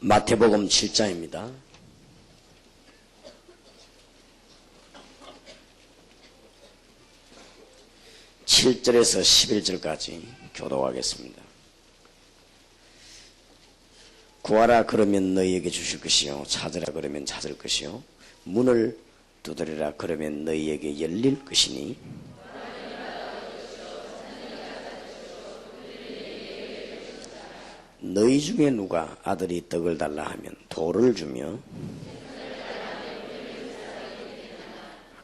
마태복음 7장입니다. 7절에서 11절까지 교독하겠습니다. 구하라 그러면 너희에게 주실 것이요 찾으라 그러면 찾을 것이요 문을 두드리라 그러면 너희에게 열릴 것이니 너희 중에 누가 아들이 떡을 달라 하면 돌을 주며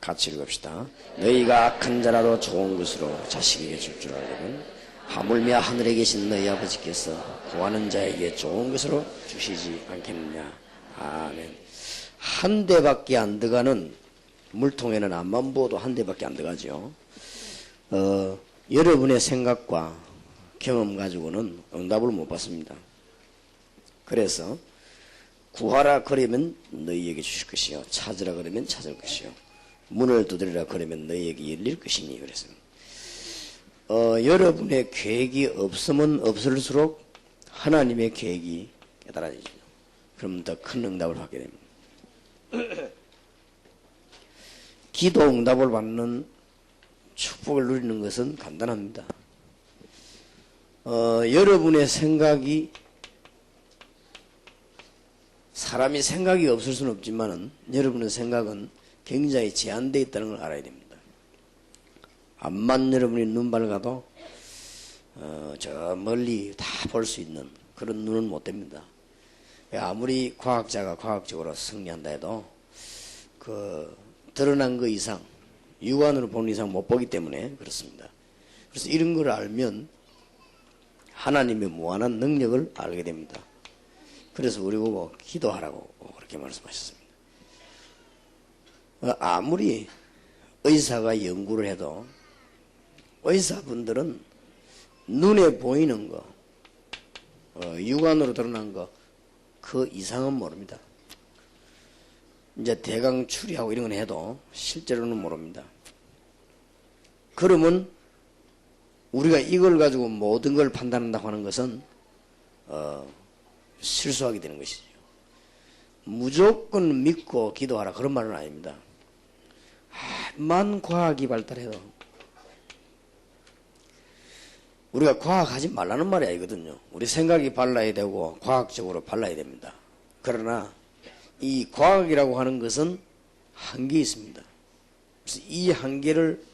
같이 읽읍시다. 너희가 악한 자라도 좋은 것으로 자식에게 줄 줄 알거든 하물며 하늘에 계신 너희 아버지께서 구하는 자에게 좋은 것으로 주시지 않겠느냐. 아멘. 한 대밖에 안 들어가는 물통에는 앞만 부어도 한 대밖에 안 들어가죠. 여러분의 생각과 경험 가지고는 응답을 못 받습니다. 그래서 구하라 그러면 너희에게 주실 것이요 찾으라 그러면 찾을 것이요 문을 두드리라 그러면 너희에게 열릴 것이니 그랬습니다. 여러분의 계획이 없으면 없을수록 하나님의 계획이 깨달아지죠. 그럼 더 큰 응답을 받게 됩니다. 기도 응답을 받는 축복을 누리는 것은 간단합니다. 여러분의 생각이 사람이 생각이 없을 수는 없지만은 여러분의 생각은 굉장히 제한되어 있다는 걸 알아야 됩니다. 암만 여러분이 눈 밝아도 저 멀리 다 볼 수 있는 그런 눈은 못 됩니다. 아무리 과학자가 과학적으로 승리한다 해도 그 드러난 것 이상 육안으로 보는 이상 못 보기 때문에 그렇습니다. 그래서 이런 걸 알면 하나님의 무한한 능력을 알게 됩니다. 그래서 우리 보고 기도하라고 그렇게 말씀하셨습니다. 아무리 의사가 연구를 해도 의사분들은 눈에 보이는 거, 육안으로 드러난 거, 그 이상은 모릅니다. 이제 대강 추리하고 이런 건 해도 실제로는 모릅니다. 그러면 우리가 이걸 가지고 모든 걸 판단한다고 하는 것은 실수하게 되는 것이죠. 무조건 믿고 기도하라 그런 말은 아닙니다. 만 과학이 발달해도 우리가 과학하지 말라는 말이 아니거든요. 우리 생각이 발라야 되고 과학적으로 발라야 됩니다. 그러나 이 과학이라고 하는 것은 한계 있습니다. 그래서 이 한계를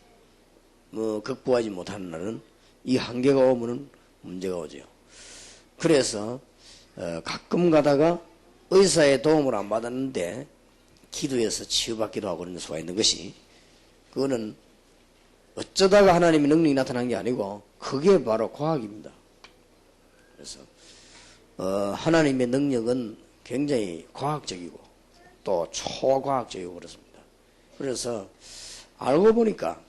극복하지 못하는 날은 이 한계가 오면은 문제가 오죠. 그래서 가끔 가다가 의사의 도움을 안 받았는데 기도해서 치유받기도 하고 그런 수가 있는 것이 그거는 어쩌다가 하나님의 능력이 나타난 게 아니고 그게 바로 과학입니다. 그래서 하나님의 능력은 굉장히 과학적이고 또 초과학적이고 그렇습니다. 그래서 알고 보니까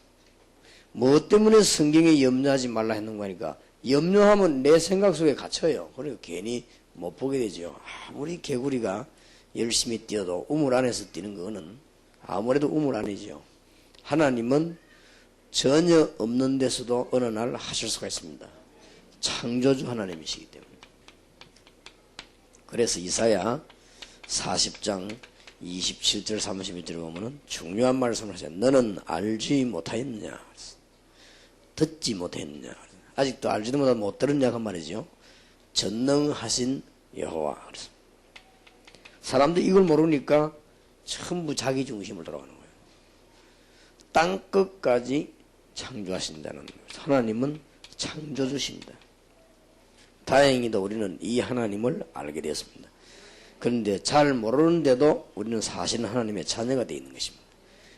뭐 때문에 성경에 염려하지 말라 했는 거니까 염려하면 내 생각 속에 갇혀요. 그러니까 괜히 못 보게 되죠. 아무리 개구리가 열심히 뛰어도 우물 안에서 뛰는 거는 아무래도 우물 안이죠. 하나님은 전혀 없는 데서도 어느 날 하실 수가 있습니다. 창조주 하나님이시기 때문에. 그래서 이사야 40장 27절 31절을 보면 중요한 말씀을 하세요. 너는 알지 못하였느냐 듣지 못했느냐 아직도 알지도 못하고 못 들었냐 그 말이죠. 전능하신 여호와. 사람들이 이걸 모르니까 전부 자기 중심을 돌아가는 거예요. 땅끝까지 창조하신 자는 하나님은 창조주십니다. 다행히도 우리는 이 하나님을 알게 되었습니다. 그런데 잘 모르는데도 우리는 사실은 하나님의 자녀가 되어 있는 것입니다.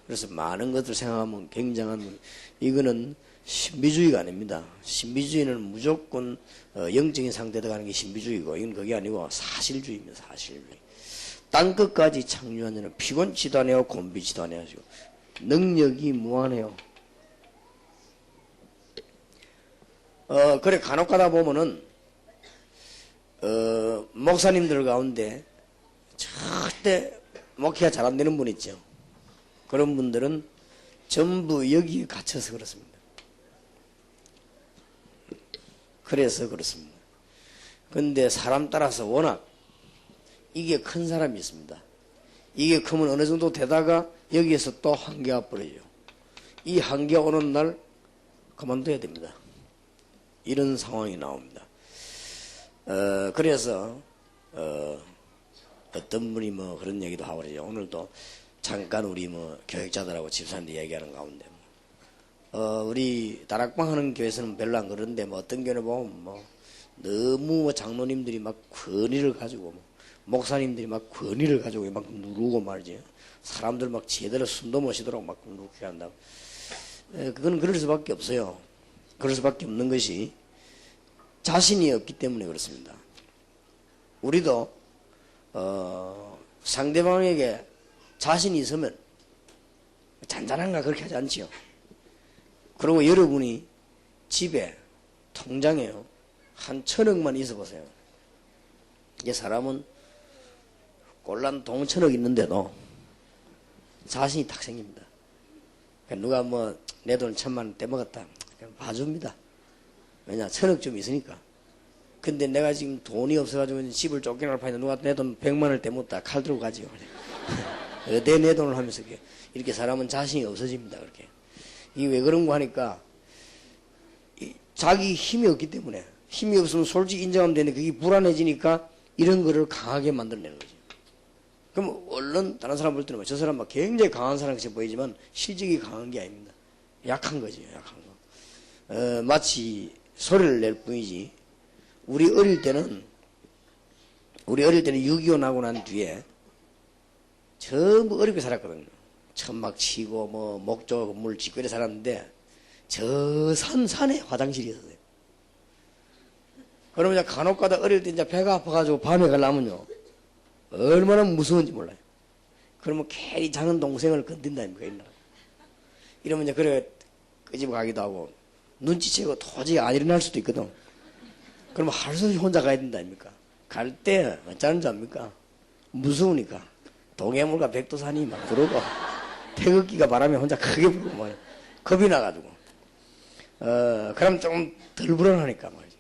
그래서 많은 것을 생각하면 굉장한 이거는 신비주의가 아닙니다. 신비주의는 무조건 영적인 상태에 가는 게 신비주의고 이건 그게 아니고 사실주의입니다. 사실주의. 땅끝까지 창조한 자는 피곤치도 않아요. 곤비치도 않아요. 능력이 무한해요. 그래 간혹 가다 보면은 목사님들 가운데 절대 목회가 잘 안 되는 분 있죠. 그런 분들은 전부 여기에 갇혀서 그렇습니다. 그래서 그렇습니다. 근데 사람 따라서 워낙 이게 큰 사람이 있습니다. 이게 크면 어느 정도 되다가 여기에서 또 한계가 벌어져요. 이 한계가 오는 날 그만둬야 됩니다. 이런 상황이 나옵니다. 그래서 어떤 분이 뭐 그런 얘기도 하고 그러죠. 오늘도 잠깐 우리 뭐 교육자들하고 집사님들 얘기하는 가운데 우리 다락방 하는 교회에서는 별로 안 그러는데 뭐 어떤 교회는 보면 뭐 너무 장로님들이 막 권위를 가지고 뭐 목사님들이 막 권위를 가지고 막 누르고 말이지. 사람들 막 제대로 숨도 못 쉬도록 막 누르게 한다고. 그건 그럴 수밖에 없어요. 그럴 수밖에 없는 것이 자신이 없기 때문에 그렇습니다. 우리도 상대방에게 자신이 있으면 잔잔한가 그렇게 하지 않지요. 그리고 여러분이 집에 통장에요 한 1,000억만 있어 보세요. 이 사람은 꼴란 돈 1,000억 있는데도 자신이 딱 생깁니다. 그러니까 누가 뭐 내 돈 1,000만 원 떼먹었다 그냥 봐줍니다. 왜냐 1,000억 좀 있으니까. 근데 내가 지금 돈이 없어가지고 집을 쫓겨날 판인데 누가 내 돈 100만 원을 떼먹었다 칼 들고 가지요. 어디 내 돈을 하면서 이렇게 사람은 자신이 없어집니다. 그렇게. 이게 왜 그런 거 하니까 자기 힘이 없기 때문에 힘이 없으면 솔직히 인정하면 되는데 그게 불안해지니까 이런 거를 강하게 만들어내는 거죠. 그럼 얼른 다른 사람 볼 때는 저 사람 막 굉장히 강한 사람같이 보이지만 실적이 강한 게 아닙니다. 약한 거죠. 약한 거. 마치 소리를 낼 뿐이지. 우리 어릴 때는 6.25 나고 난 뒤에 전부 어렵게 살았거든요. 천막 치고 뭐 목조 건물 짓고 이래 살았는데 저 산에 화장실이 있었어요. 그러면 이제 간혹 가다 어릴 때 이제 배가 아파가지고 밤에 가려면요 얼마나 무서운지 몰라요. 그러면 괜히 작은 동생을 건든다니까. 이러면 이제 그래 끄집어 가기도 하고 눈치채고 도저히 안 일어날 수도 있거든. 그러면 하루 종일 혼자 가야 된다니까. 갈 때 어쩌는 줄 압니까? 무서우니까 동해물과 백두산이 막 부르고 태극기가 바람에 혼자 크게 불고 뭐 겁이 나가지고 그럼 좀 덜 불안하니까 말이죠.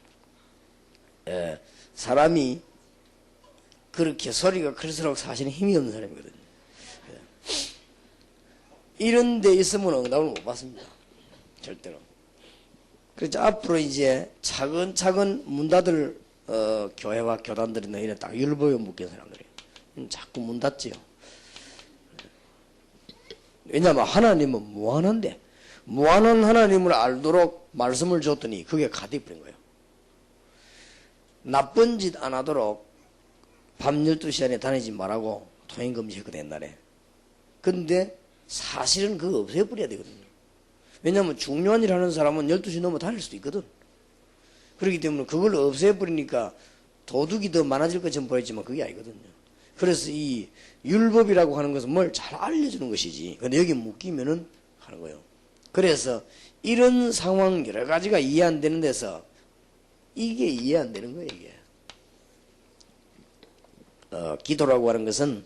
사람이 그렇게 소리가 클수록 사실은 힘이 없는 사람이거든요. 이런 데 있으면 응답을 못 받습니다. 절대로. 그래서 앞으로 이제 차근차근 문 닫을 교회와 교단들이 너희는 딱 율법에 묶인 사람들이에요. 자꾸 문 닫지요. 왜냐하면 하나님은 무한한데 무한한 하나님을 알도록 말씀을 줬더니 그게 가득버린 거예요. 나쁜 짓 안 하도록 밤 12시 안에 다니지 말라고 통행금지했거든 옛날에. 근데 사실은 그거 없애버려야 되거든요. 왜냐하면 중요한 일 하는 사람은 12시 넘어 다닐 수도 있거든. 그렇기 때문에 그걸 없애버리니까 도둑이 더 많아질 것처럼 보였지만 그게 아니거든요. 그래서 이 율법이라고 하는 것은 뭘 잘 알려주는 것이지. 근데 여기 묶이면은 하는 거예요. 그래서 이런 상황 여러 가지가 이해 안 되는 데서 이게 이해 안 되는 거예요, 이게. 기도라고 하는 것은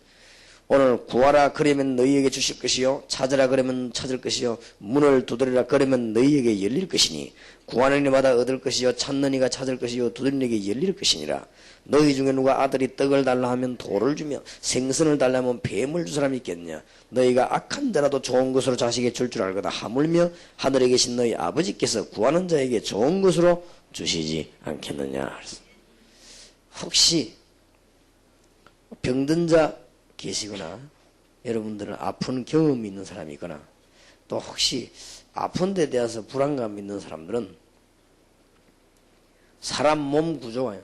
오늘 구하라 그러면 너희에게 주실 것이요 찾으라 그러면 찾을 것이요 문을 두드리라 그러면 너희에게 열릴 것이니 구하는 이마다 얻을 것이요 찾는 이가 찾을 것이요 두드리는 이에게 열릴 것이니라. 너희 중에 누가 아들이 떡을 달라 하면 돌을 주며 생선을 달라 하면 뱀을 줄 사람이 있겠느냐. 너희가 악한 자라도 좋은 것으로 자식에게 줄 줄 알거나 하물며 하늘에 계신 너희 아버지께서 구하는 자에게 좋은 것으로 주시지 않겠느냐. 혹시 병든 자 계시거나 여러분들은 아픈 경험이 있는 사람이 있거나 또 혹시 아픈 데 대해서 불안감이 있는 사람들은 사람 몸 구조가요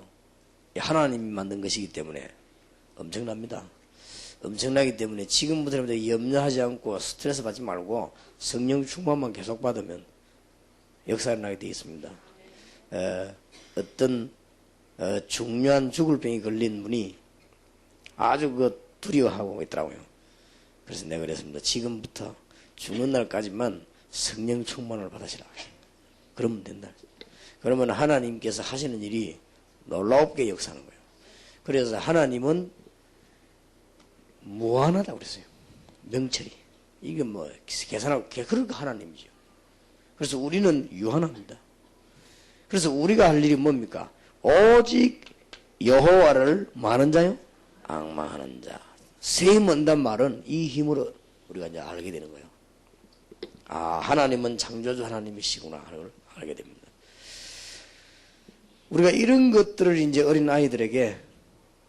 하나님이 만든 것이기 때문에 엄청납니다. 엄청나기 때문에 지금부터 염려하지 않고 스트레스 받지 말고 성령 충만만 계속 받으면 역사가 나게 되어 있습니다. 어떤 중요한 죽을 병이 걸린 분이 아주 두려워하고 있더라고요. 그래서 내가 그랬습니다. 지금부터 죽는 날까지만 성령 충만을 받으시라. 그러면 된다. 그러면 하나님께서 하시는 일이 놀랍게 역사하는 거예요. 그래서 하나님은 무한하다고 그랬어요. 명철이. 이게 뭐 계산하고 그러니까 하나님이죠. 그래서 우리는 유한합니다. 그래서 우리가 할 일이 뭡니까? 오직 여호와를 많은 자요 앙망하는 자. 세임 언단 말은 이 힘으로 우리가 이제 알게 되는 거예요. 아, 하나님은 창조주 하나님이시구나 하는 걸 알게 됩니다. 우리가 이런 것들을 이제 어린 아이들에게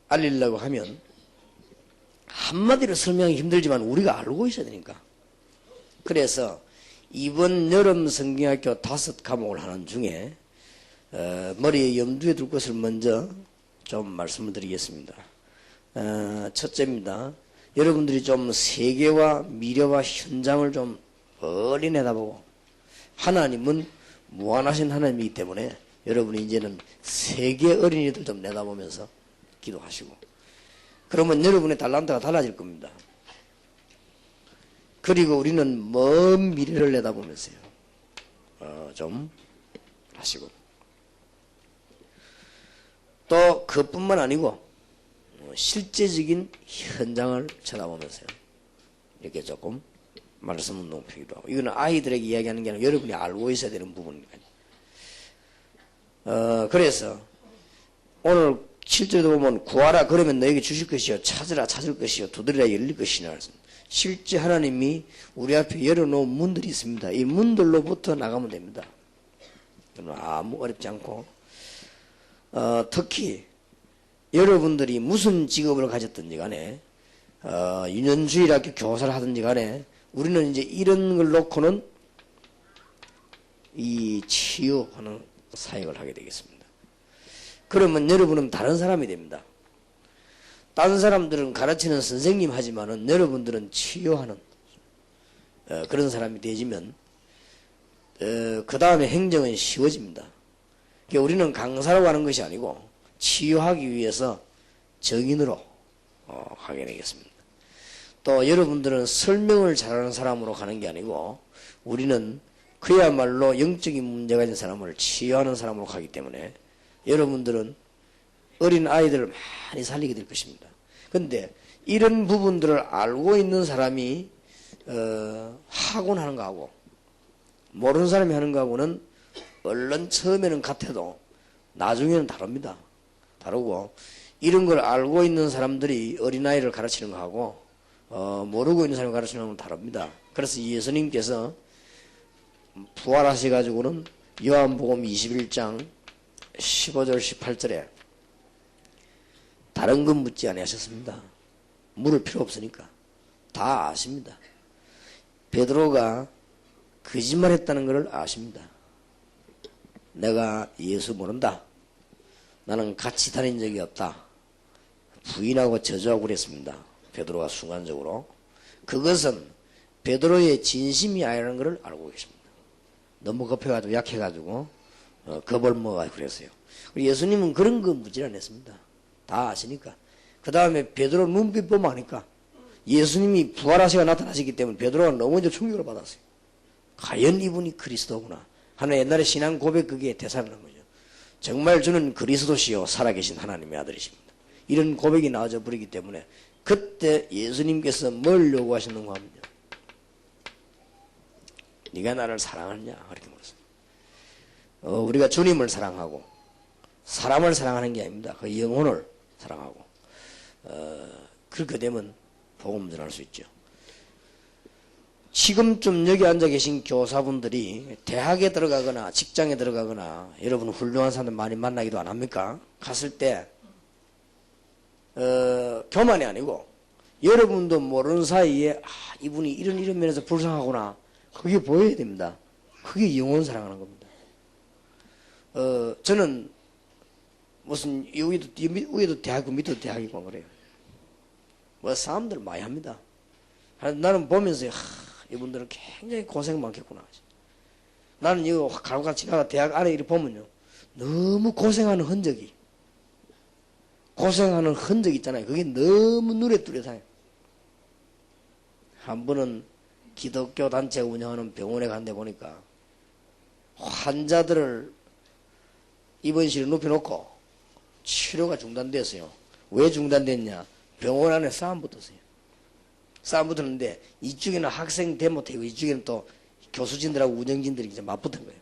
알리려고 하면 한마디로 설명하기 힘들지만 우리가 알고 있어야 되니까. 그래서 이번 여름 성경학교 5과목을 하는 중에 머리에 염두에 둘 것을 먼저 좀 말씀을 드리겠습니다. 첫째입니다. 여러분들이 좀 세계와 미래와 현장을 좀 멀리 내다보고, 하나님은 무한하신 하나님이기 때문에 여러분이 이제는 세계 어린이들 좀 내다보면서 기도하시고, 그러면 여러분의 달란트가 달라질 겁니다. 그리고 우리는 먼 미래를 내다보면서요, 좀 하시고, 또 그뿐만 아니고 실제적인 현장을 쳐다보면서요, 이렇게 조금 말씀을 높이기도 하고. 이거는 아이들에게 이야기하는 게 아니라 여러분이 알고 있어야 되는 부분이니까요. 그래서 오늘 7절에도 보면 구하라 그러면 너에게 주실 것이요, 찾으라 찾을 것이요, 두드리라 열릴 것이냐. 실제 하나님이 우리 앞에 열어놓은 문들이 있습니다. 이 문들로부터 나가면 됩니다. 아무 어렵지 않고, 특히 여러분들이 무슨 직업을 가졌든지 간에, 유년주일학교 교사를 하든지 간에, 우리는 이제 이런 걸 놓고는 이 치유하는 사역을 하게 되겠습니다. 그러면 여러분은 다른 사람이 됩니다. 다른 사람들은 가르치는 선생님 하지만은 여러분들은 치유하는 그런 사람이 되지면 그 다음에 행정은 쉬워집니다. 그러니까 우리는 강사로 가는 것이 아니고 치유하기 위해서 정인으로 하게 되겠습니다. 또 여러분들은 설명을 잘하는 사람으로 가는 게 아니고 우리는 그야말로 영적인 문제가 있는 사람을 치유하는 사람으로 가기 때문에 여러분들은 어린 아이들을 많이 살리게 될 것입니다. 그런데 이런 부분들을 알고 있는 사람이 하곤 하는 거하고 모르는 사람이 하는 거하고는 얼른 처음에는 같아도 나중에는 다릅니다. 다르고, 이런 걸 알고 있는 사람들이 어린아이를 가르치는 거하고 모르고 있는 사람을 가르치는 건 다릅니다. 그래서 예수님께서 부활하셔가지고는 요한복음 21장 15절 18절에 다른 건 묻지 아니하셨습니다. 물을 필요 없으니까 다 아십니다. 베드로가 거짓말했다는 것을 아십니다. 내가 예수 모른다, 나는 같이 다닌 적이 없다, 부인하고 저주하고 그랬습니다. 베드로가 순간적으로. 그것은 베드로의 진심이 아니라는 것을 알고 계십니다. 너무 급해가지고 약해가지고 겁을 먹어가지고 그랬어요. 예수님은 그런 거 묻질 않았습니다. 다 아시니까. 그 다음에 베드로 눈빛 보면 아니까 예수님이 부활하시가 나타나시기 때문에 베드로가 너무 이제 충격을 받았어요. 과연 이분이 그리스도구나 하는 옛날에 신앙 고백, 그게 되살아난 거죠. 정말 저는 그리스도시요 살아계신 하나님의 아들이십니다. 이런 고백이 나와져 버리기 때문에 그때 예수님께서 뭘 요구하시는가 하면요, 네가 나를 사랑하느냐 그렇게 물었어요. 우리가 주님을 사랑하고 사람을 사랑하는 게 아닙니다. 그 영혼을 사랑하고 그렇게 되면 복음 전할 수 있죠. 지금쯤 여기 앉아 계신 교사분들이 대학에 들어가거나 직장에 들어가거나 여러분 훌륭한 사람들 많이 만나기도 안 합니까? 갔을 때 교만이 아니고 여러분도 모르는 사이에 이분이 이런 면에서 불쌍하구나, 그게 보여야 됩니다. 그게 영혼 사랑하는 겁니다. 저는 무슨 위에도 대학이고 밑에도 대학이고 그래요. 뭐 사람들 많이 합니다. 나는 보면서 이분들은 굉장히 고생 많겠구나. 나는 이거 가로가 지나가 대학 안에 이렇게 보면요, 너무 고생하는 흔적이 있잖아요. 그게 너무 눈에 뚜렷해요. 한 번은 기독교 단체 운영하는 병원에 간데 보니까 환자들을 입원실에 눕혀놓고 치료가 중단됐어요. 왜 중단됐냐? 병원 안에 싸움 붙었어요. 싸움 붙었는데 이쪽에는 학생 데모태고 이쪽에는 또 교수진들하고 운영진들이 이제 맞붙은 거예요.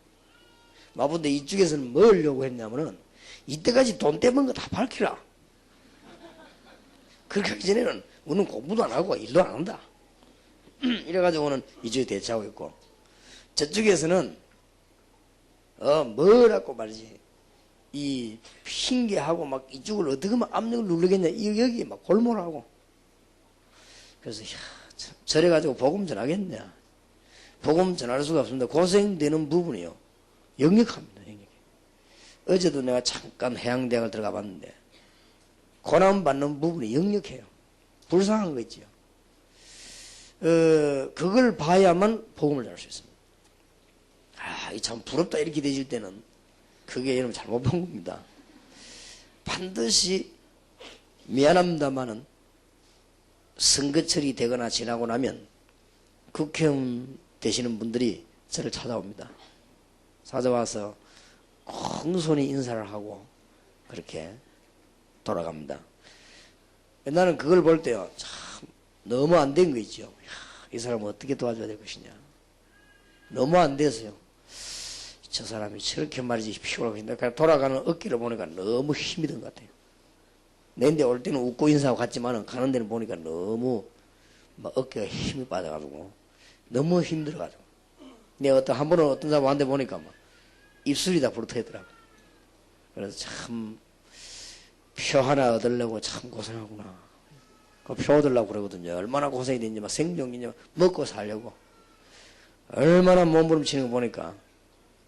맞붙는데 이쪽에서는 뭘 요구했냐면은 이때까지 돈 떼본 거 다 밝히라. 그렇게 하기 전에는 우리는 공부도 안 하고 일도 안 한다. 이래가지고는 이쪽에 대처하고 있고, 저쪽에서는 뭐라고 말이지, 이 핑계하고 막 이쪽을 어떻게 막 압력을 누르겠냐, 여기 막 골몰하고. 그래서 참, 저래가지고 복음 전하겠냐. 복음 전할 수가 없습니다. 고생되는 부분이요, 역력합니다. 역력해. 어제도 내가 잠깐 해양대학을 들어가 봤는데 고난받는 부분이 역력해요. 불쌍한 거 있지요. 그걸 봐야만 복음을 전할 수 있습니다. 아, 참 부럽다 이렇게 되실 때는 그게 여러분 잘못 본 겁니다. 반드시 미안합니다마는 선거철이 되거나 지나고 나면 국회의원 되시는 분들이 저를 찾아옵니다. 찾아와서 공손히 인사를 하고 그렇게 돌아갑니다. 나는 그걸 볼 때요, 참 너무 안 된 거 있죠. 이 사람을 어떻게 도와줘야 될 것이냐. 너무 안 돼서요. 저 사람이 저렇게 말이지 피곤하고 있는데 돌아가는 어깨를 보니까 너무 힘이 든 것 같아요. 내인데 올 때는 웃고 인사하고 갔지만 가는 데는 보니까 너무 막 어깨가 힘이 빠져가지고 너무 힘들어가지고. 내가 한 번은 어떤 사람 한데 보니까 막 입술이 다 부르트겠더라고. 그래서 참 표 하나 얻으려고 참 고생하구나. 그 표 얻으려고 그러거든요. 얼마나 고생이 됐는지, 막 생존이냐, 먹고 살려고. 얼마나 몸부림치는 거 보니까.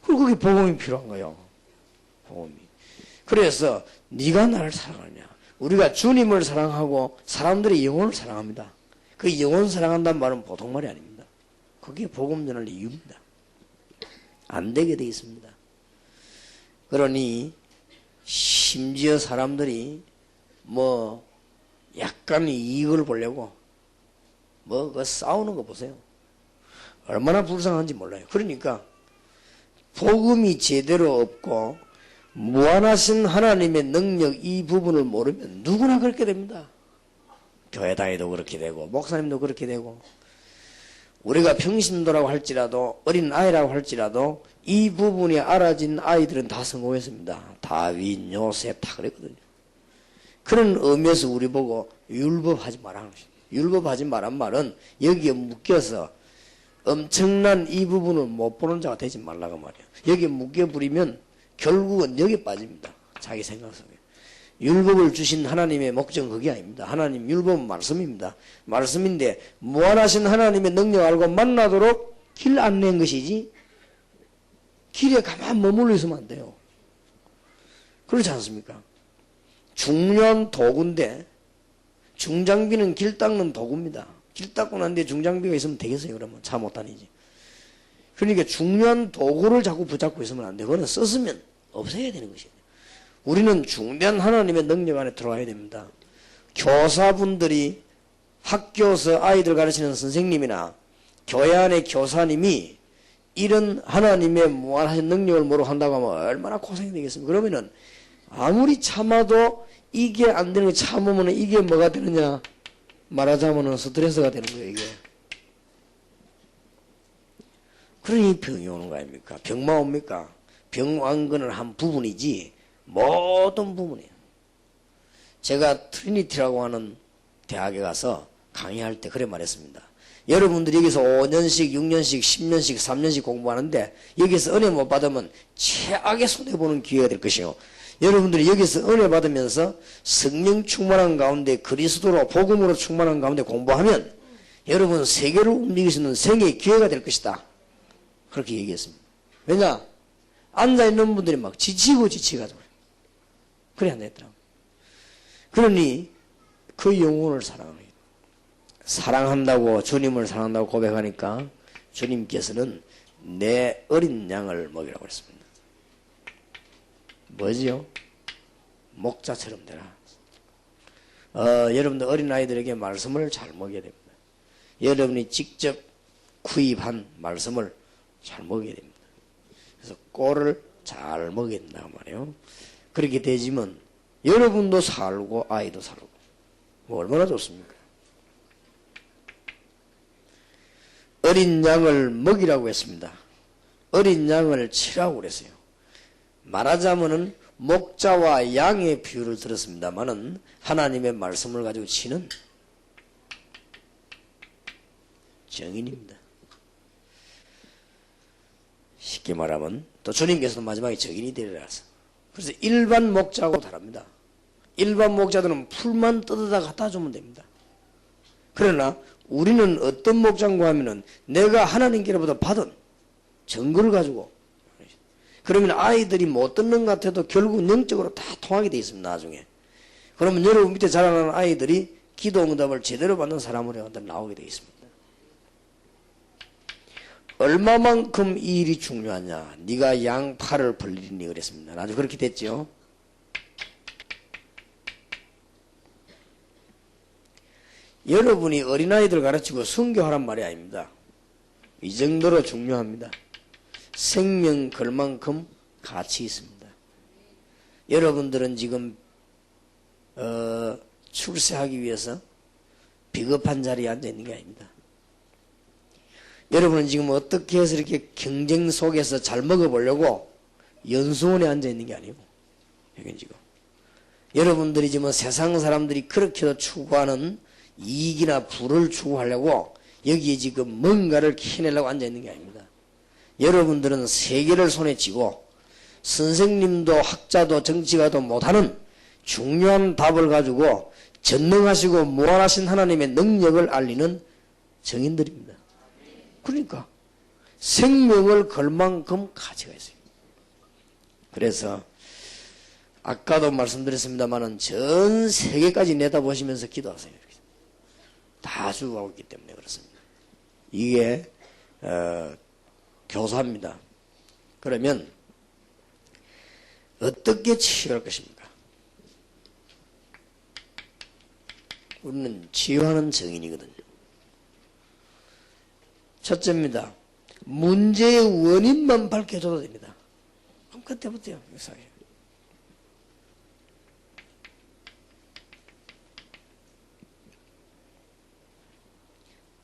그리고 그게 복음이 필요한 거예요. 복음이. 그래서 네가 나를 사랑하냐. 우리가 주님을 사랑하고 사람들의 영혼을 사랑합니다. 그 영혼 사랑한다는 말은 보통 말이 아닙니다. 그게 복음 전할 이유입니다. 안 되게 돼 있습니다. 그러니 심지어 사람들이 뭐 약간 이익을 보려고 뭐 그 싸우는 거 보세요. 얼마나 불쌍한지 몰라요. 그러니까 복음이 제대로 없고 무한하신 하나님의 능력 이 부분을 모르면 누구나 그렇게 됩니다. 교회 다니도 그렇게 되고 목사님도 그렇게 되고, 우리가 평신도라고 할지라도 어린 아이라고 할지라도 이 부분이 알아진 아이들은 다 성공했습니다. 다윗, 요셉 다 그랬거든요. 그런 의미에서 우리 보고 율법하지 말라는 것입니다. 율법하지 말란 말은 여기에 묶여서 엄청난 이 부분을 못 보는 자가 되지 말라고 말이에요. 여기에 묶여버리면 결국은 여기에 빠집니다. 자기 생각 속에. 율법을 주신 하나님의 목적은 그게 아닙니다. 하나님 율법은 말씀입니다. 말씀인데 무한하신 하나님의 능력 알고 만나도록 길 안내한 것이지 길에 가만 머물러 있으면 안 돼요. 그렇지 않습니까? 중요한 도구인데 중장비는 길 닦는 도구입니다. 길 닦고 난 뒤에 중장비가 있으면 되겠어요? 그러면 차 못 다니지. 그러니까 중요한 도구를 자꾸 붙잡고 있으면 안 돼요. 그거는 썼으면 없애야 되는 것이에요. 우리는 중대한 하나님의 능력 안에 들어와야 됩니다. 교사분들이 학교에서 아이들 가르치는 선생님이나 교회 안의 교사님이 이런 하나님의 무한하신 능력을 모르고 한다고 하면 얼마나 고생이 되겠습니까? 그러면은 아무리 참아도 이게 안 되는 거 참으면 이게 뭐가 되느냐? 말하자면 스트레스가 되는 거예요, 이게. 그러니 병이 오는 거 아닙니까? 병만 옵니까? 병 온 거는 한 부분이지 모든 부분이에요. 제가 트리니티라고 하는 대학에 가서 강의할 때 그래 말했습니다. 여러분들이 여기서 5년씩, 6년씩, 10년씩, 3년씩 공부하는데 여기서 은혜 못 받으면 최악의 손해보는 기회가 될 것이요. 여러분들이 여기서 은혜 받으면서 성령 충만한 가운데 그리스도로 복음으로 충만한 가운데 공부하면 여러분 세계를 움직일 수 있는 생애의 기회가 될 것이다. 그렇게 얘기했습니다. 왜냐? 앉아있는 분들이 막 지치가지고 그래 안 되더라고요. 그러니 그 영혼을 사랑하는 거예요. 사랑한다고 주님을 사랑한다고 고백하니까 주님께서는 내 어린 양을 먹이라고 그랬습니다. 뭐지요? 목자처럼 되라. 여러분들 어린아이들에게 말씀을 잘 먹여야 됩니다. 여러분이 직접 구입한 말씀을 잘 먹여야 됩니다. 그래서 꼴을 잘 먹여야 된다고 말이에요. 그렇게 되지면 여러분도 살고 아이도 살고 뭐 얼마나 좋습니까? 어린 양을 먹이라고 했습니다. 어린 양을 치라고 그랬어요. 말하자면은 목자와 양의 비유를 들었습니다마는 하나님의 말씀을 가지고 치는 정인입니다. 쉽게 말하면 또 주님께서도 마지막에 정인이 되리라 하서 그래서 일반 목자하고 다릅니다. 일반 목자들은 풀만 뜯어다 갖다 주면 됩니다. 그러나 우리는 어떤 목자인가 하면은 내가 하나님께로부터 받은 증거를 가지고 그러면 아이들이 못 듣는 것 같아도 결국 영적으로 다 통하게 되어 있습니다. 나중에. 그러면 여러분 밑에 자라나는 아이들이 기도 응답을 제대로 받는 사람으로 나오게 되어 있습니다. 얼마만큼 이 일이 중요하냐. 네가 양 팔을 벌리니 그랬습니다. 아주 그렇게 됐죠. 여러분이 어린아이들 가르치고 선교하란 말이 아닙니다. 이 정도로 중요합니다. 생명 걸 만큼 가치 있습니다. 여러분들은 지금 출세하기 위해서 비겁한 자리에 앉아 있는 게 아닙니다. 여러분은 지금 어떻게 해서 이렇게 경쟁 속에서 잘 먹어보려고 연수원에 앉아 있는 게 아니고 여긴 지금 여러분들이 지금 세상 사람들이 그렇게도 추구하는 이익이나 부를 추구하려고 여기에 지금 뭔가를 캐내려고 앉아 있는 게 아닙니다. 여러분들은 세계를 손에 쥐고 선생님도 학자도 정치가도 못하는 중요한 답을 가지고 전능하시고 무한하신 하나님의 능력을 알리는 정인들입니다. 그러니까 생명을 걸 만큼 가치가 있어요. 그래서 아까도 말씀드렸습니다마는 전 세계까지 내다보시면서 기도하세요. 다 죽어가고 있기 때문에 그렇습니다. 이게 교사입니다. 그러면 어떻게 치유할 것입니까? 우리는 치유하는 정인이거든요. 첫째입니다. 문제의 원인만 밝혀줘도 됩니다. 그럼 그때부터요.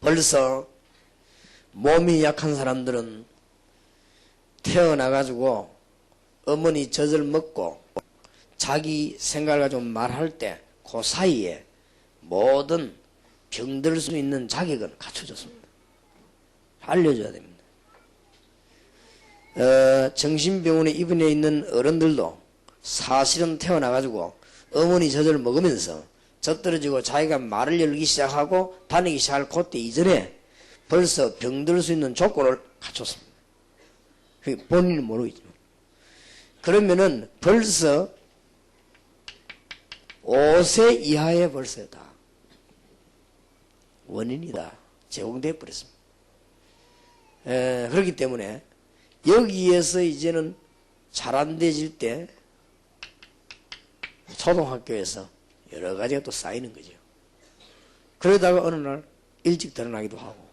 벌써 몸이 약한 사람들은 태어나가지고 어머니 젖을 먹고 자기 생각을 가지고 말할 때 그 사이에 모든 병들 수 있는 자격은 갖춰졌습니다. 알려줘야 됩니다. 정신병원에 입원해 있는 어른들도 사실은 태어나가지고 어머니 젖을 먹으면서 젖떨어지고 자기가 말을 열기 시작하고 다니기 시작할 그때 이전에 벌써 병들 수 있는 조건을 갖췄습니다. 본인은 모르겠지만. 그러면은 벌써 5세 이하에 벌써 다 원인이 다 제공되어 버렸습니다. 그렇기 때문에 여기에서 이제는 잘 안 되질 때 초등학교에서 여러 가지가 또 쌓이는 거죠. 그러다가 어느 날 일찍 드러나기도 하고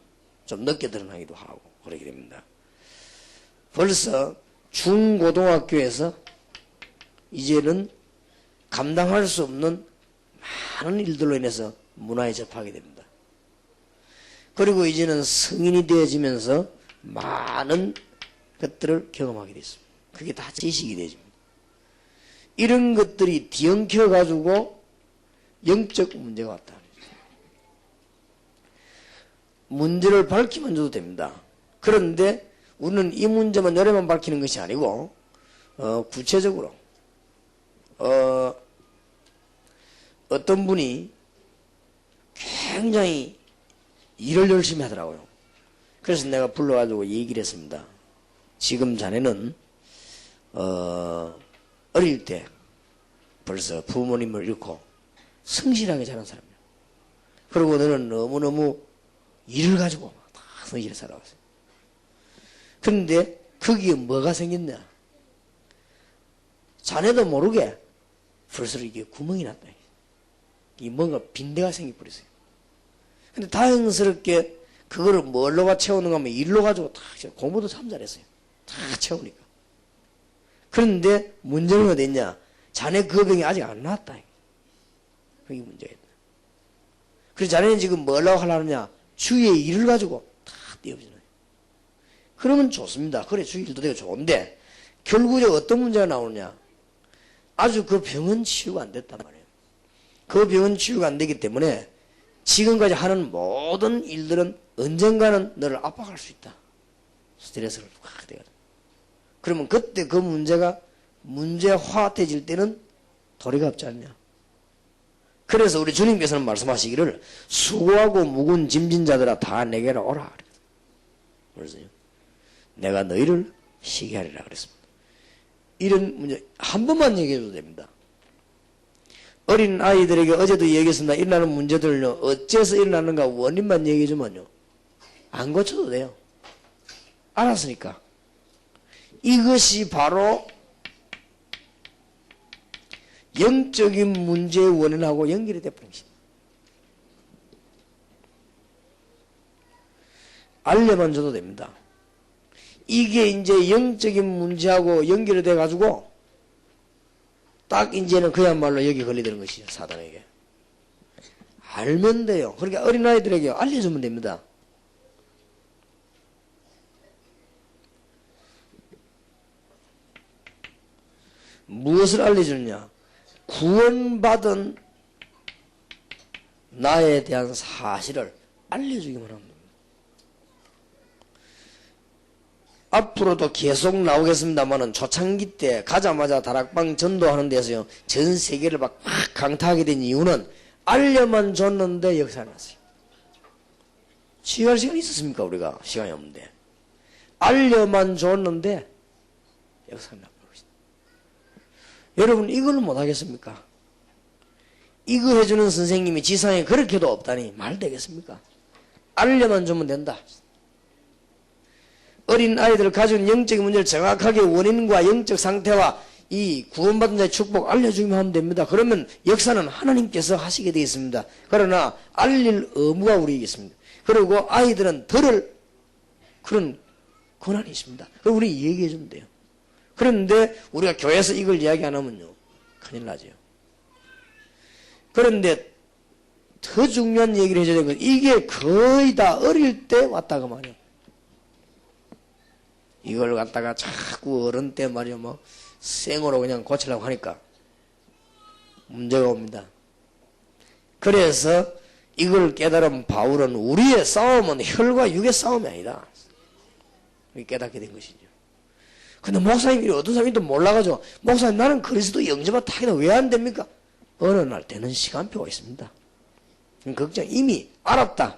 좀 늦게 드러나기도 하고 그러게 됩니다. 벌써 중고등학교에서 이제는 감당할 수 없는 많은 일들로 인해서 문화에 접하게 됩니다. 그리고 이제는 성인이 되어지면서 많은 것들을 경험하게 됐습니다. 그게 다 지식이 되어집니다. 이런 것들이 뒤엉켜가지고 영적 문제가 왔다. 문제를 밝히면 줘도 됩니다. 그런데 우리는 이 문제만 노래만 밝히는 것이 아니고 구체적으로 어떤 분이 굉장히 일을 열심히 하더라고요. 그래서 내가 불러가지고 얘기를 했습니다. 지금 자네는 어릴 때 벌써 부모님을 잃고 성실하게 자란 사람이야. 그리고 너는 너무너무 일을 가지고 다 성실히 살아왔어요. 그런데 거기에 뭐가 생겼냐? 자네도 모르게 벌써 이게 구멍이 났다. 이 뭔가 빈대가 생겨버렸어요. 근데 다행스럽게 그거를 뭘로가 채우는가 하면 일로 가지고 다 공부도 참 잘했어요. 다 채우니까. 그런데 문제는 어디 있냐? 자네 그 병이 아직 안 나왔다. 그게 문제였다. 그래서 자네는 지금 뭐라고 하려느냐? 주위의 일을 가지고 다 띄워지는 거예요. 그러면 좋습니다. 그래, 주위 일도 되게 좋은데, 결국에 어떤 문제가 나오느냐? 아주 그 병은 치유가 안 됐단 말이에요. 그 병은 치유가 안 되기 때문에 지금까지 하는 모든 일들은 언젠가는 너를 압박할 수 있다. 스트레스를 확 돼가지고. 그러면 그때 그 문제가 문제화돼질 때는 도리가 없지 않냐. 그래서 우리 주님께서는 말씀하시기를 수고하고 묵은 짐진 자들아 다 내게로 오라. 그래서요. 내가 너희를 쉬게 하리라 그랬습니다. 이런 문제 한 번만 얘기해도 됩니다. 어린 아이들에게 어제도 얘기했습니다. 일어나는 문제들을요. 어째서 일어나는가 원인만 얘기해주면요. 안 고쳐도 돼요. 알았으니까. 이것이 바로 영적인 문제의 원인하고 연결이 돼버린 것입니다. 알려만 줘도 됩니다. 이게 이제 영적인 문제하고 연결이 돼가지고 딱 이제는 그야말로 여기 걸리는 것이죠. 사단에게. 알면 돼요. 그러니까 어린아이들에게 알려주면 됩니다. 무엇을 알려주느냐? 구원받은 나에 대한 사실을 알려주기만 합니다. 앞으로도 계속 나오겠습니다만은 초창기 때 가자마자 다락방 전도하는 데서요. 전 세계를 막 강타하게 된 이유는 알려만 줬는데 역사가 났어요. 치유할 시간이 있었습니까? 우리가 시간이 없는데. 알려만 줬는데 역사가 났어요. 여러분 이걸 못하겠습니까? 이거 해주는 선생님이 지상에 그렇게도 없다니 말 되겠습니까? 알려만 주면 된다. 어린 아이들 가지고 영적인 문제를 정확하게 원인과 영적 상태와 이 구원받은 자의 축복 알려주기만 하면 됩니다. 그러면 역사는 하나님께서 하시게 되어 있습니다. 그러나 알릴 의무가 우리에게 있습니다. 그리고 아이들은 들을 그런 권한이 있습니다. 그걸 우리 얘기해 주면 돼요. 그런데 우리가 교회에서 이걸 이야기 안 하면요. 큰일 나죠. 그런데 더 중요한 얘기를 해줘야 되는 건 이게 거의 다 어릴 때 왔다가 말이에요. 이걸 갖다가 자꾸 어른 때 말이요. 뭐 생으로 그냥 고치려고 하니까 문제가 옵니다. 그래서 이걸 깨달은 바울은 우리의 싸움은 혈과 육의 싸움이 아니다. 깨닫게 된 것이죠. 근데 목사님이 어떤 사람이 또 몰라가지고 목사님 나는 그리스도 영접한 타기다 왜 안 됩니까? 어느 날 되는 시간표가 있습니다. 걱정 이미 알았다.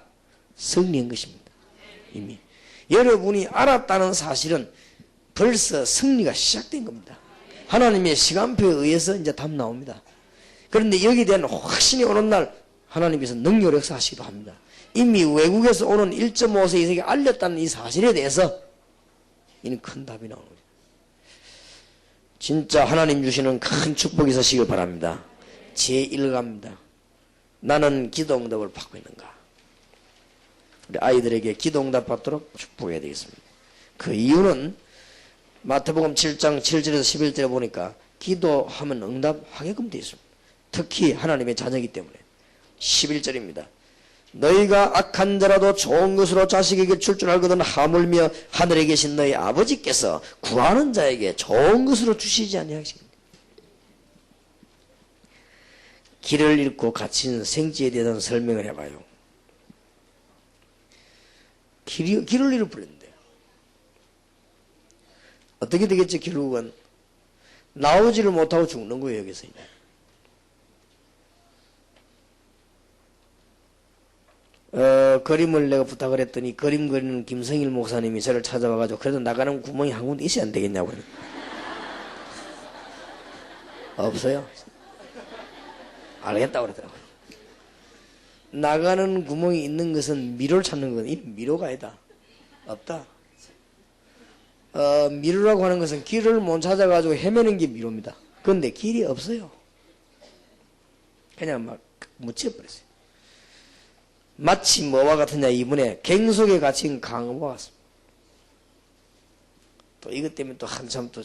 승리한 것입니다. 이미. 여러분이 알았다는 사실은 벌써 승리가 시작된 겁니다. 하나님의 시간표에 의해서 이제 답 나옵니다. 그런데 여기에 대한 확신이 오는 날 하나님께서 능력 역사하시기도 합니다. 이미 외국에서 오는 1.5세 이상이 알렸다는 이 사실에 대해서 이는 큰 답이 나오는 거죠. 진짜 하나님 주시는 큰 축복이 있으시길 바랍니다. 제1가입니다. 나는 기도응답을 받고 있는가? 우리 아이들에게 기도응답 받도록 축복해야 되겠습니다. 그 이유는 마태복음 7장 7절에서 11절에 보니까 기도하면 응답하게끔 되어 있습니다. 특히 하나님의 자녀이기 때문에 11절입니다. 너희가 악한 자라도 좋은 것으로 자식에게 줄 줄 알거든 하물며 하늘에 계신 너희 아버지께서 구하는 자에게 좋은 것으로 주시지 아니하십니까? 길을 잃고 갇힌 생지에 대한 설명을 해봐요. 길을 잃어버렸는데 어떻게 되겠지? 결국은 나오지를 못하고 죽는 거예요. 여기서 이제. 그림을 내가 부탁을 했더니 그림 그리는 김성일 목사님이 저를 찾아와가지고 그래도 나가는 구멍이 한 군데 있어야 안 되겠냐고. 없어요. 알겠다고 그러더라고요. 나가는 구멍이 있는 것은 미로를 찾는 거거든요. 이 미로가 아니다. 없다. 미로라고 하는 것은 길을 못 찾아가지고 헤매는 게 미로입니다. 그런데 길이 없어요. 그냥 막 묻혀버렸어요. 마치 뭐와 같으냐 이번에 갱 속에 갇힌 강어와 같습니다. 또 이것 때문에 또 한참 또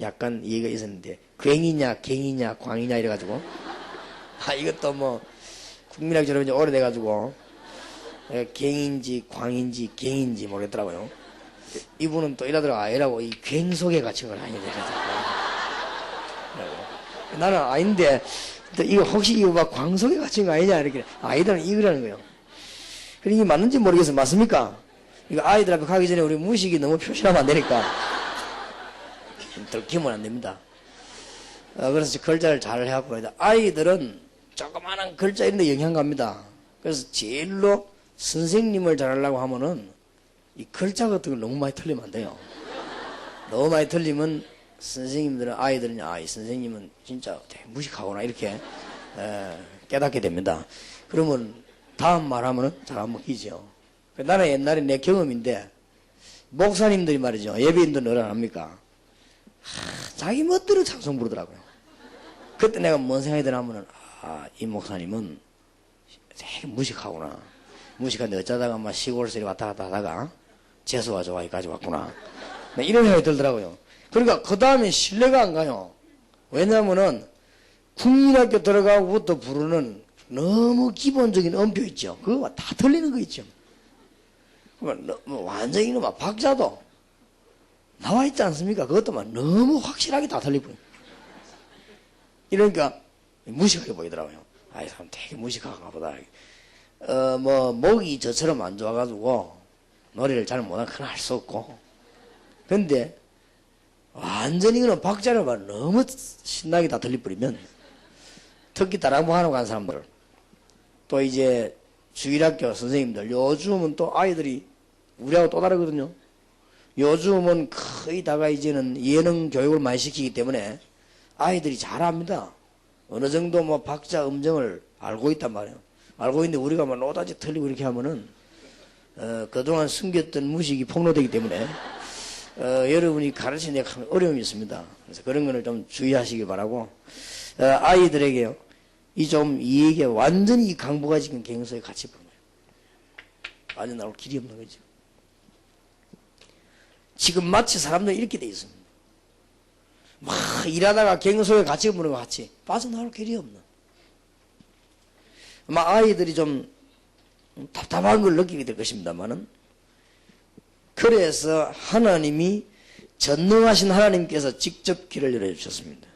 약간 이해가 있었는데 괭이냐 갱이냐 광이냐 이래가지고 이것도 뭐 국민학교로 이제 오래돼가지고 갱인지 광인지 갱인지 모르겠더라고요. 이분은 또 이러더라고요. 이라고 이 괭 속에 갇힌 건 아니네. 나는 아닌데, 또 이거 혹시 이거 막 광속에 갇힌 거 아니냐? 이렇게. 아이들은 이거라는 거예요. 그리고 이게 맞는지 모르겠어. 맞습니까? 이거 아이들 앞에 가기 전에 우리 무식이 너무 표시하면 안 되니까. 들키면 안 됩니다. 그래서 글자를 잘 해갖고, 아이들은 조그마한 글자 이런 데 영향 갑니다. 그래서 제일로 선생님을 잘하려고 하면은 이 글자 같은 걸 너무 많이 틀리면 안 돼요. 너무 많이 틀리면 선생님들은 아이들은 이 선생님은 진짜 되게 무식하구나 이렇게 깨닫게 됩니다. 그러면 다음 말하면은 잘 안 먹히죠. 나는 옛날에 내 경험인데 목사님들이 말이죠. 예배인들은 뭐라 합니까? 자기 멋대로 찬송 부르더라고요. 그때 내가 뭔 생각이 드냐면은 이 목사님은 되게 무식하구나. 무식한데 어쩌다가 막 시골서리 왔다 갔다 하다가 재수가 좋아 여기까지 왔구나. 이런 생각이 들더라고요. 그러니까 그 다음에 신뢰가 안 가요. 왜냐면은 국민학교 들어가고부터 부르는 너무 기본적인 음표 있죠. 그거 다 틀리는 거 있죠. 그러니까 완전히 막 박자도 나와 있지 않습니까? 그것도 막 너무 확실하게 다 틀리고. 이러니까 무식하게 보이더라고요. 이 사람 되게 무식한가 보다. 목이 저처럼 안 좋아가지고 노래를 잘 못하는 건 알 수 없고. 근데 완전히 그는 박자를 막 너무 신나게 다 들려버리면 특히 다락방 하러 간 사람들 또 이제 주일학교 선생님들 요즘은 또 아이들이 우리하고 또 다르거든요. 요즘은 거의 다가 이제는 예능 교육을 많이 시키기 때문에 아이들이 잘 압니다. 어느 정도 뭐 박자 음정을 알고 있단 말이에요. 알고 있는데 우리가 막 노다지 틀리고 이렇게 하면은 그동안 숨겼던 무식이 폭로되기 때문에 여러분이 가르치는 데 어려움이 있습니다. 그래서 그런 거를 좀 주의하시길 바라고 아이들에게요. 이 얘기가 완전히 강부가 지금 갱소에 같이 보는 거예요. 완전 나올 길이 없는 거죠. 지금 마치 사람들이 이렇게 돼 있습니다. 막 일하다가 갱소에 같이 보는 것 같이 빠져나올 길이 없는. 아마 아이들이 좀 답답한 걸 느끼게 될 것입니다만은 그래서 하나님이 전능하신 하나님께서 직접 길을 열어주셨습니다.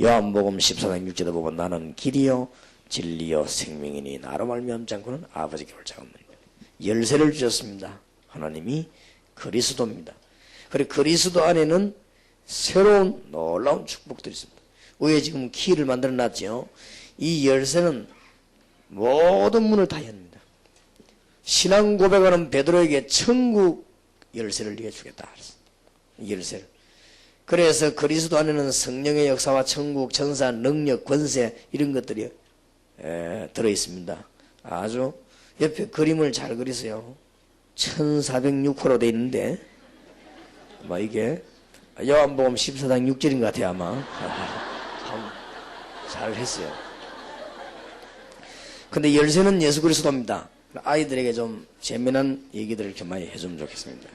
요한복음 14장 6절에 보면 나는 길이요 진리요 생명이니 나로 말미암지 않고는 아버지께 올 자가 없느니라. 열쇠를 주셨습니다. 하나님이 그리스도입니다. 그리고 그리스도 안에는 새로운 놀라운 축복들이 있습니다. 위에 지금 키를 만들어 놨죠. 이 열쇠는 모든 문을 다 엽니다. 신앙 고백하는 베드로에게 천국 열쇠를 네가 주겠다. 열쇠를. 그래서 그리스도 안에는 성령의 역사와 천국, 천사, 능력, 권세 이런 것들이 들어있습니다. 아주 옆에 그림을 잘 그리세요. 1406호로 되어 있는데 아마 이게 요한복음 14장 6절인 것 같아요. 아마 잘 했어요. 근데 열쇠는 예수 그리스도입니다. 아이들에게 좀 재미난 얘기들을 좀 많이 해주면 좋겠습니다.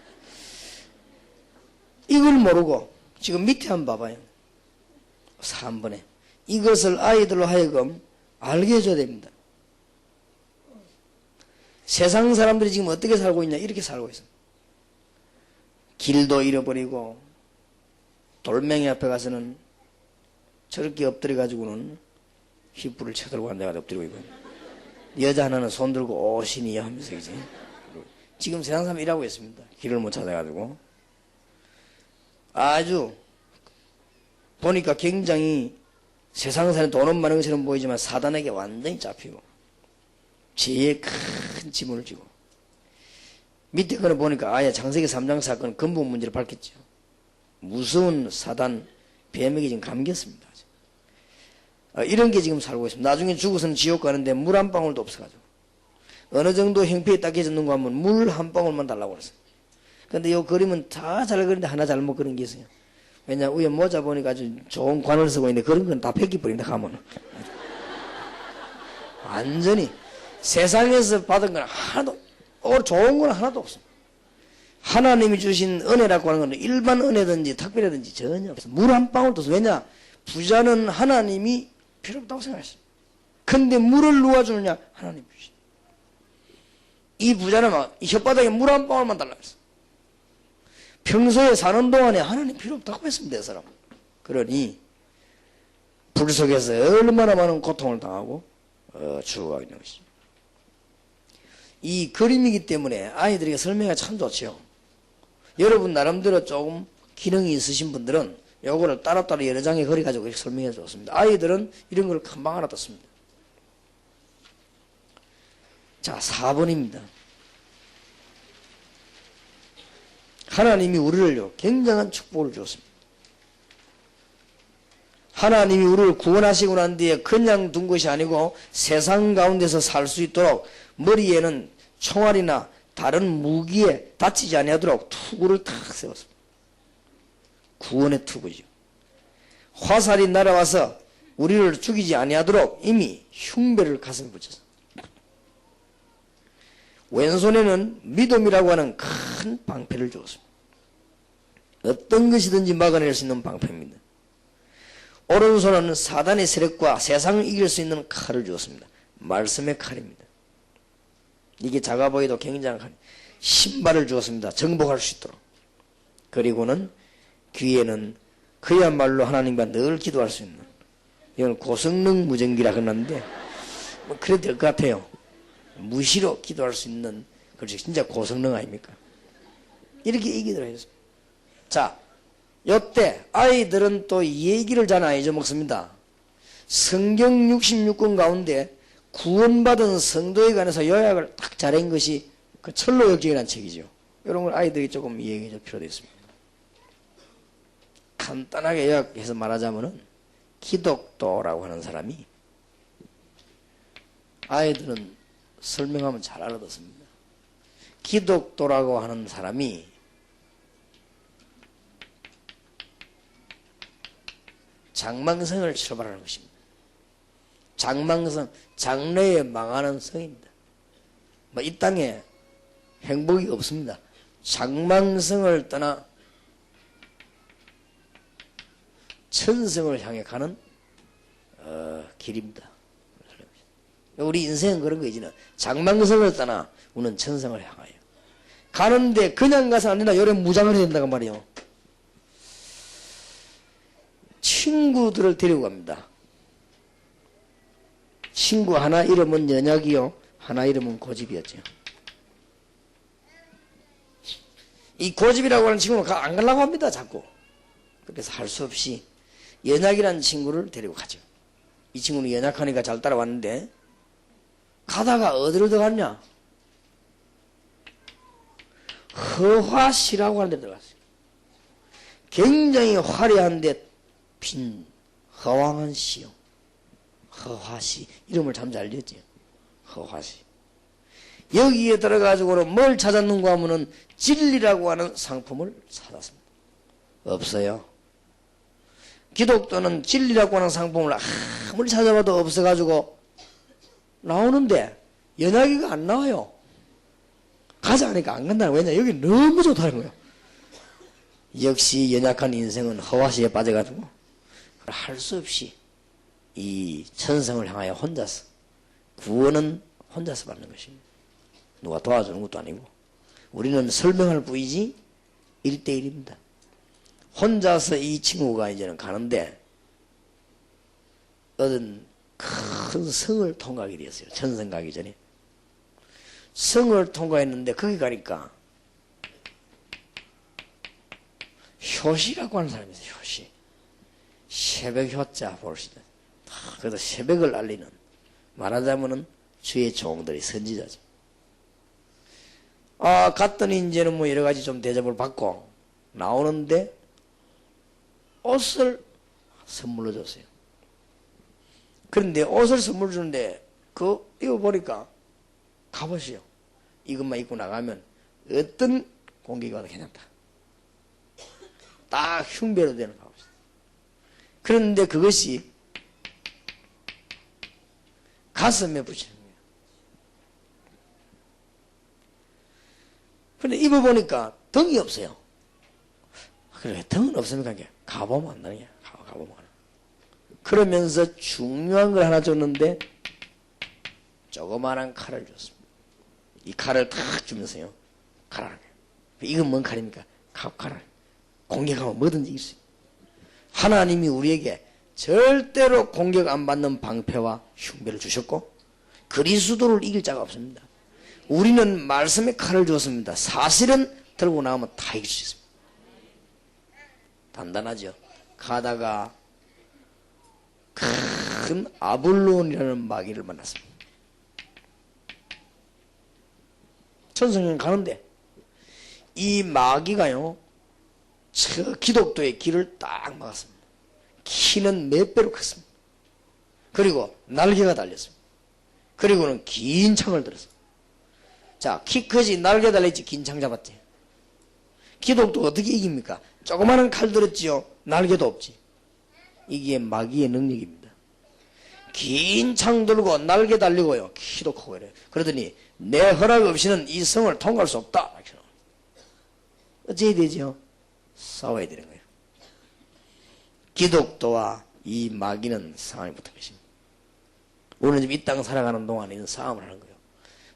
이걸 모르고 지금 밑에 한번 봐봐요. 3번에 이것을 아이들로 하여금 알게 해줘야 됩니다. 세상 사람들이 지금 어떻게 살고 있냐 이렇게 살고 있어요. 길도 잃어버리고 돌멩이 앞에 가서는 저렇게 엎드려 가지고는 휘불을 쳐들고 앉아가 엎드리고 있고 여자 하나는 손 들고 오시니요 하면서 이제 지금 세상 사람 일하고 있습니다. 길을 못 찾아가지고 아주 보니까 굉장히 세상 사람 돈은 많은 것처럼 보이지만 사단에게 완전히 잡히고 제일 큰 지문을 쥐고 밑에 거는 보니까 아예 창세기 3장 사건 근본 문제를 밝혔죠. 무서운 사단 뱀에게 지금 감겼습니다. 이런 게 지금 살고 있습니다. 나중에 죽어서는 지옥 가는데 물 한 방울도 없어가지고 어느 정도 형편이 딱해졌는가 하면 물 한 방울만 달라고 그랬어요. 근데 이 그림은 다 잘 그리는데 하나 잘못 그린 게 있어요. 왜냐 위에 모자 보니까 아주 좋은 관을 쓰고 있는데 그런 건 다 뺏기버린다 가면은 완전히 세상에서 받은 건 하나도 좋은 건 하나도 없습니다. 하나님이 주신 은혜라고 하는 건 일반 은혜든지 특별하든지 전혀 없어요. 물 한 방울도 없어요. 왜냐 부자는 하나님이 필요 없다고 생각했어요. 근데 물을 누가 주느냐 하나님 주시. 이 부자는 막 혓바닥에 물 한 방울만 달라고 했어요. 평소에 사는 동안에 하나님 필요 없다고 했습니다. 이 사람. 그러니 불 속에서 얼마나 많은 고통을 당하고 죽어가고 있는 것이죠. 이 그림이기 때문에 아이들에게 설명이 참 좋죠. 여러분 나름대로 조금 기능이 있으신 분들은 요거를 따로따로 여러 장에 그려가지고 이렇게 설명해 줬습니다. 아이들은 이런 걸 금방 알아듣습니다. 자, 4번입니다. 하나님이 우리를 굉장한 축복을 주었습니다. 하나님이 우리를 구원하시고 난 뒤에 그냥 둔 것이 아니고 세상 가운데서 살 수 있도록 머리에는 총알이나 다른 무기에 다치지 아니하도록 투구를 탁 세웠습니다. 구원의 투구죠. 화살이 날아와서 우리를 죽이지 아니하도록 이미 흉배를 가슴에 붙였습니다. 왼손에는 믿음이라고 하는 큰 방패를 주었습니다. 어떤 것이든지 막아낼 수 있는 방패입니다. 오른손은 사단의 세력과 세상을 이길 수 있는 칼을 주었습니다. 말씀의 칼입니다. 이게 작아 보여도 굉장한 칼. 신발을 주었습니다. 정복할 수 있도록. 그리고는 귀에는 그야말로 하나님과 늘 기도할 수 있는, 이건 고성능 무전기라 그러는데 뭐 그래도 될 것 같아요. 무시로 기도할 수 있는, 그렇죠. 진짜 고성능 아닙니까? 이렇게 얘기를 했습니다. 자, 요때 아이들은 또 이 얘기를 잘 안 잊어먹습니다. 성경 66권 가운데 구원받은 성도에 관해서 요약을 딱 잘한 것이 그 철로역정이라는 책이죠. 이런 걸 아이들이 조금 이해해 줄 필요도 있습니다. 간단하게 요약해서 말하자면은 기독도라고 하는 사람이, 아이들은 설명하면 잘 알아듣습니다. 기독도라고 하는 사람이 장망성을 출발하는 것입니다. 장망성, 장래에 망하는 성입니다. 뭐 이 땅에 행복이 없습니다. 장망성을 떠나 천성을 향해 가는 길입니다. 우리 인생은 그런 거이지는 장망성을 떠나 우리는 천성을 향하여 가는데 그냥 가서 안 된다. 요래 무장을 해야 된다고 말이에요. 친구들을 데리고 갑니다. 친구 하나 이름은 연약이요, 하나 이름은 고집이었죠. 이 고집이라고 하는 친구는 안 가려고 합니다. 자꾸. 그래서 할 수 없이 연약이라는 친구를 데리고 가죠. 이 친구는 연약하니까 잘 따라왔는데 가다가 어디로 들어갔냐? 허화시라고 하는 데 들어갔어요. 굉장히 화려한데 빈 허황한 시요. 허화시. 이름을 참 잘 지었죠. 허화시. 여기에 들어가지고는 뭘 찾았는가 하면은 진리라고 하는 상품을 찾았습니다. 없어요. 기독교는 진리라고 하는 상품을 아무리 찾아봐도 없어가지고 나오는데 연약이가 안 나와요. 가자 하니까 안 간다는 거예요. 왜냐, 여기 너무 좋다는 거예요. 역시 연약한 인생은 허화시에 빠져가지고 할 수 없이 이 천성을 향하여 혼자서, 구원은 혼자서 받는 것입니다. 누가 도와주는 것도 아니고, 우리는 설명할 뿐이지 1대1입니다. 혼자서 이 친구가 이제는 가는데 어떤 큰 성을 통과하게 되었어요. 천성 가기 전에. 성을 통과했는데 거기 가니까 효시라고 하는 사람이 있어요. 효시. 새벽 효자 볼시다. 그래서 새벽을 알리는, 말하자면은 주의 종들이 선지자죠. 갔더니 이제는 뭐 여러 가지 좀 대접을 받고 나오는데 옷을 선물로 줬어요. 그런데 옷을 선물 주는데 이거 보니까 갑옷이요. 이것만 입고 나가면 어떤 공격이 와도 괜찮다. 딱 흉배로 되는 갑옷. 그런데 그것이 가슴에 붙이는 거예요. 그런데 입어보니까 등이 없어요. 그래, 등은 없으니까 가보면 안 나냐. 가보면. 그러면서 중요한 걸 하나 줬는데 조그마한 칼을 줬습니다. 이 칼을 탁 주면서요. 칼을. 이건 뭔 칼입니까? 칼을. 공격하면 뭐든지 이길 수 있어요. 하나님이 우리에게 절대로 공격 안 받는 방패와 흉배를 주셨고 그리스도를 이길 자가 없습니다. 우리는 말씀의 칼을 주었습니다. 사실은 들고 나오면 다 이길 수 있습니다. 단단하죠. 가다가 큰 아볼론이라는 마귀를 만났습니다. 천성령 가는데 이 마귀가요 저 기독교의 길을 딱 막았습니다. 키는 몇 배로 컸습니다. 그리고 날개가 달렸습니다. 그리고는 긴 창을 들었습니다. 자, 키 크지 날개 달렸지 긴 창 잡았지. 기독교 어떻게 이깁니까? 조그마한 칼 들었지요. 날개도 없지. 이게 마귀의 능력입니다. 긴 창 들고 날개 달리고요. 키도 크고 이래요. 그러더니 내 허락 없이는 이 성을 통과할 수 없다. 어찌해야 되죠? 싸워야 되는 거예요. 기독교와 이 마귀는 싸움이 붙은 것입니다. 우리는 지금 이 땅 살아가는 동안에는 싸움을 하는 거예요.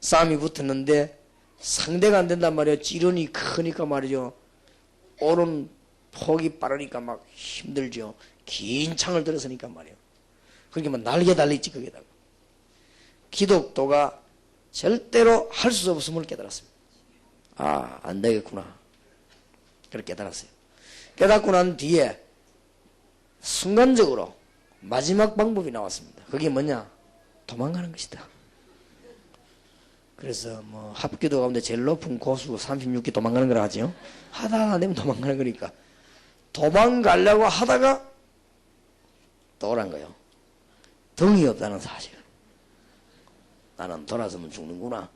싸움이 붙었는데 상대가 안 된단 말이에요. 지론이 크니까 말이죠. 오른 폭이 빠르니까 막 힘들죠. 긴 창을 들었으니까 말이에요. 그러니까 막 날개 달리지 거기다가. 기독교가 절대로 할 수 없음을 깨달았습니다. 아, 안 되겠구나. 그렇게 깨달았어요. 깨닫고 난 뒤에 순간적으로 마지막 방법이 나왔습니다. 그게 뭐냐? 도망가는 것이다. 그래서 뭐 합기도 가운데 제일 높은 고수 36기 도망가는 거라 하죠. 하다 안 되면 도망가는 거니까 도망가려고 하다가 또 오란 거예요. 등이 없다는 사실. 나는 돌아서면 죽는구나.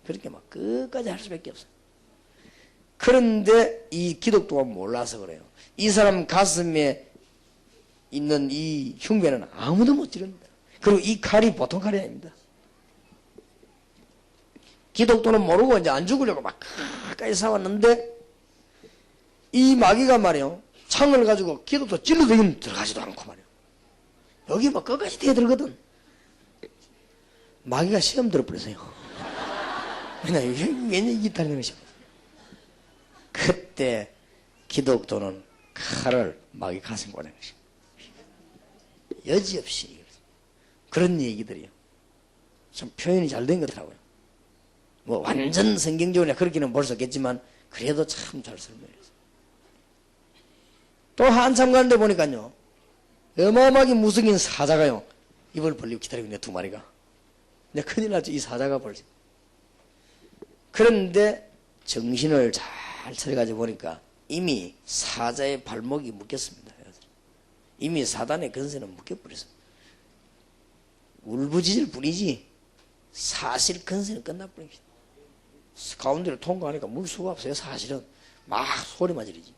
그렇게 막 끝까지 할 수밖에 없어요. 그런데 이 기독교가 몰라서 그래요. 이 사람 가슴에 있는 이 흉배는 아무도 못 찌릅니다. 그리고 이 칼이 보통 칼이 아닙니다. 기독교는 모르고 이제 안 죽으려고 막 가까이 싸웠는데 이 마귀가 말이요. 창을 가지고 기독교 찔러대기는 들어가지도 않고 말이요. 여기 막 끝까지 대들거든. 마귀가 시험 들어버렸어요. 왜냐면 이기다는 것이요. 그때 기독교는 칼을 마귀 가슴에 꽂는 것입니다. 여지없이 그런 얘기들이요. 좀 표현이 잘 된 거더라고요. 뭐 완전 성경적으로 그렇게는 볼 수 없겠지만 그래도 참 잘 설명했어요. 또 한참 가는데 보니까요. 어마어마하게 무성인 사자가요. 입을 벌리고 기다리고 있네 두 마리가. 근데 큰일 났죠. 이 사자가 벌써. 그런데 정신을 잘 차려가지고 보니까 이미 사자의 발목이 묶였습니다. 이미 사단의 근세는 묶여버렸습니다. 울부짖을 뿐이지 사실 근세는 끝나버립니다. 가운데를 통과하니까 물 수가 없어요. 사실은 막 소리만 지르지.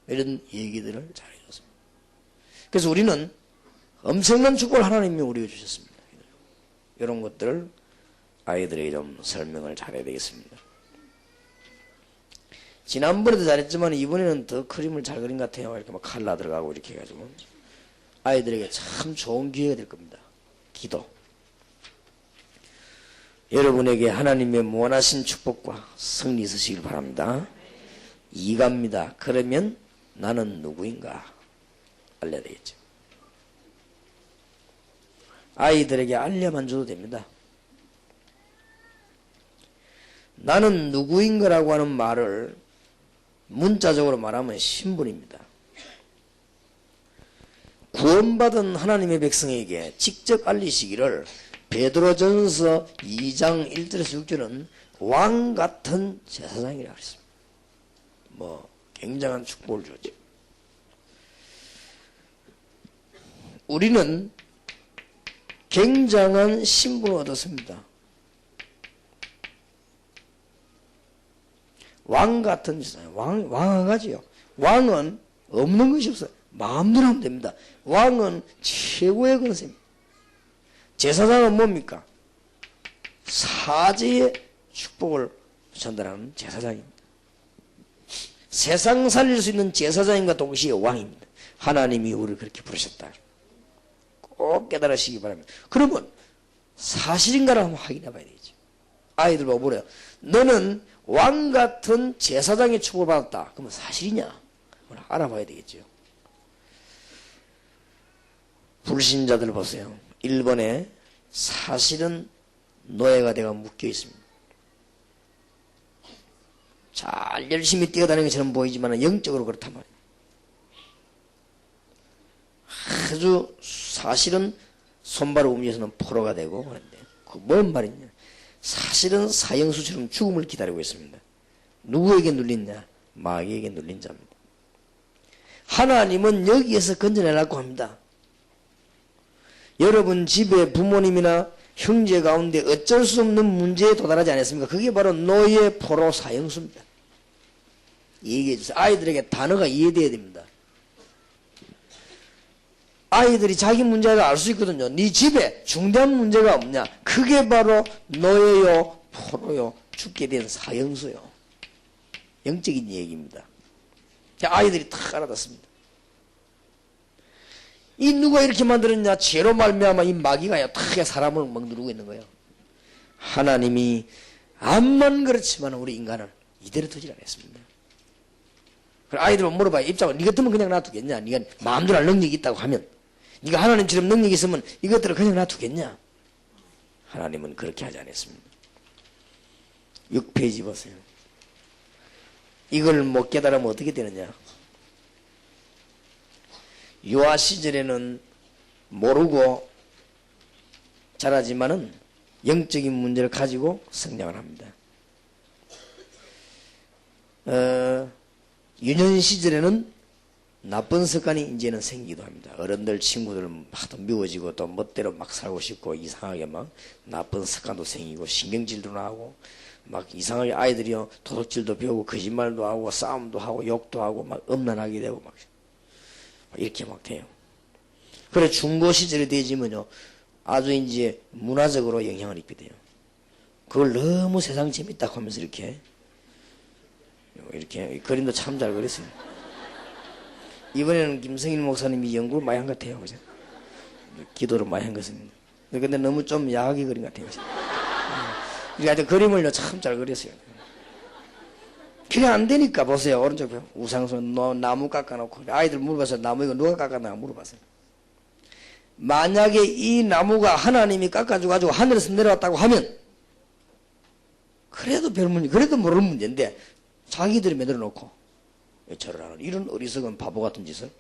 이런 얘기들을 잘 해줬습니다. 그래서 우리는 엄청난 축복을 하나님이 우리에게 주셨습니다. 이런 것들을 아이들에게 좀 설명을 잘해야 되겠습니다. 지난번에도 잘했지만 이번에는 더 그림을 잘 그린 것 같아요. 이렇게 막 칼라 들어가고 이렇게 해가지고 아이들에게 참 좋은 기회가 될 겁니다. 기도. 여러분에게 하나님의 무한하신 축복과 승리 있으시길 바랍니다. 이갑니다. 그러면 나는 누구인가 알려야 되겠죠. 아이들에게 알려만 줘도 됩니다. 나는 누구인가라고 하는 말을 문자적으로 말하면 신분입니다. 구원받은 하나님의 백성에게 직접 알리시기를 베드로전서 2장 1절에서 6절은 왕 같은 제사장이라고 했습니다. 뭐 굉장한 축복을 주었죠. 우리는 굉장한 신분을 얻었습니다. 왕 같은 제사장, 왕하가지요. 왕은 없는 것이 없어요. 마음대로 하면 됩니다. 왕은 최고의 권세입니다. 제사장은 뭡니까? 사제의 축복을 전달하는 제사장입니다. 세상 살릴 수 있는 제사장님과 동시에 왕입니다. 하나님이 우리를 그렇게 부르셨다. 꼭 깨달으시기 바랍니다. 그러면 사실인가를 한번 확인해 봐야 되겠죠. 아이들 보고 물어요. 너는 왕 같은 제사장의 축복을 받았다. 그러면 사실이냐? 알아봐야 되겠죠. 불신자들 보세요. 일본에 사실은 노예가 되어 묶여 있습니다. 잘 열심히 뛰어다니는 것처럼 보이지만 영적으로 그렇단 말이에요. 아주 사실은 손발을 움직여서는 포로가 되고 그런데 그 뭔 말이냐. 사실은 사형수처럼 죽음을 기다리고 있습니다. 누구에게 눌린냐? 마귀에게 눌린 자입니다. 하나님은 여기에서 건져내라고 합니다. 여러분 집에 부모님이나 형제 가운데 어쩔 수 없는 문제에 도달하지 않았습니까? 그게 바로 노예, 포로, 사형수입니다. 얘기해 주세요. 아이들에게 단어가 이해돼야 됩니다. 아이들이 자기 문제를 알 수 있거든요. 네 집에 중대한 문제가 없냐? 그게 바로 노예요, 포로요, 죽게 된 사형수요. 영적인 얘기입니다. 아이들이 다 알아듣습니다. 이 누가 이렇게 만들었냐? 죄로 말미암아 이 마귀가요, 다 사람을 막 누르고 있는 거예요. 하나님이 암만 그렇지만 우리 인간을 이대로 두질 않았습니다. 아이들은 물어봐요. 입장을 네 같으면 그냥 놔두겠냐? 네가 마음대로 할 능력이 있다고 하면, 네가 하나님처럼 능력이 있으면 이것들을 그냥 놔두겠냐? 하나님은 그렇게 하지 않았습니다. 6페이지 보세요. 이걸 못 깨달으면 어떻게 되느냐? 유아 시절에는 모르고 자라지만은 영적인 문제를 가지고 성장을 합니다. 유년 시절에는 나쁜 습관이 이제는 생기기도 합니다. 어른들 친구들 하도 미워지고 또 멋대로 막 살고 싶고 이상하게 막 나쁜 습관도 생기고 신경질도 나고 막 이상하게 아이들이요 도둑질도 배우고 거짓말도 하고 싸움도 하고 욕도 하고 막 음란하게 되고 막 이렇게 막 돼요. 그래 중고 시절이 되지면요 아주 이제 문화적으로 영향을 입게 돼요. 그걸 너무 세상 재밌다고 하면서 이렇게 그림도 참 잘 그렸어요. 이번에는 김성일 목사님이 연구를 많이 한 것 같아요. 그죠? 기도를 많이 한 것입니다. 근데 너무 좀 야하게 그린 것 같아요. 하여튼 그림을 참 잘 그렸어요. 그래 안 되니까 보세요. 오른쪽 보세요. 우상선 나무 깎아놓고 아이들 물어봤어요. 나무 이거 누가 깎았나 물어봤어요. 만약에 이 나무가 하나님이 깎아줘가지고 하늘에서 내려왔다고 하면 그래도 별 문제, 그래도 모를 문제인데 자기들이 만들어 놓고 저를 하는 이런 어리석은 바보 같은 짓을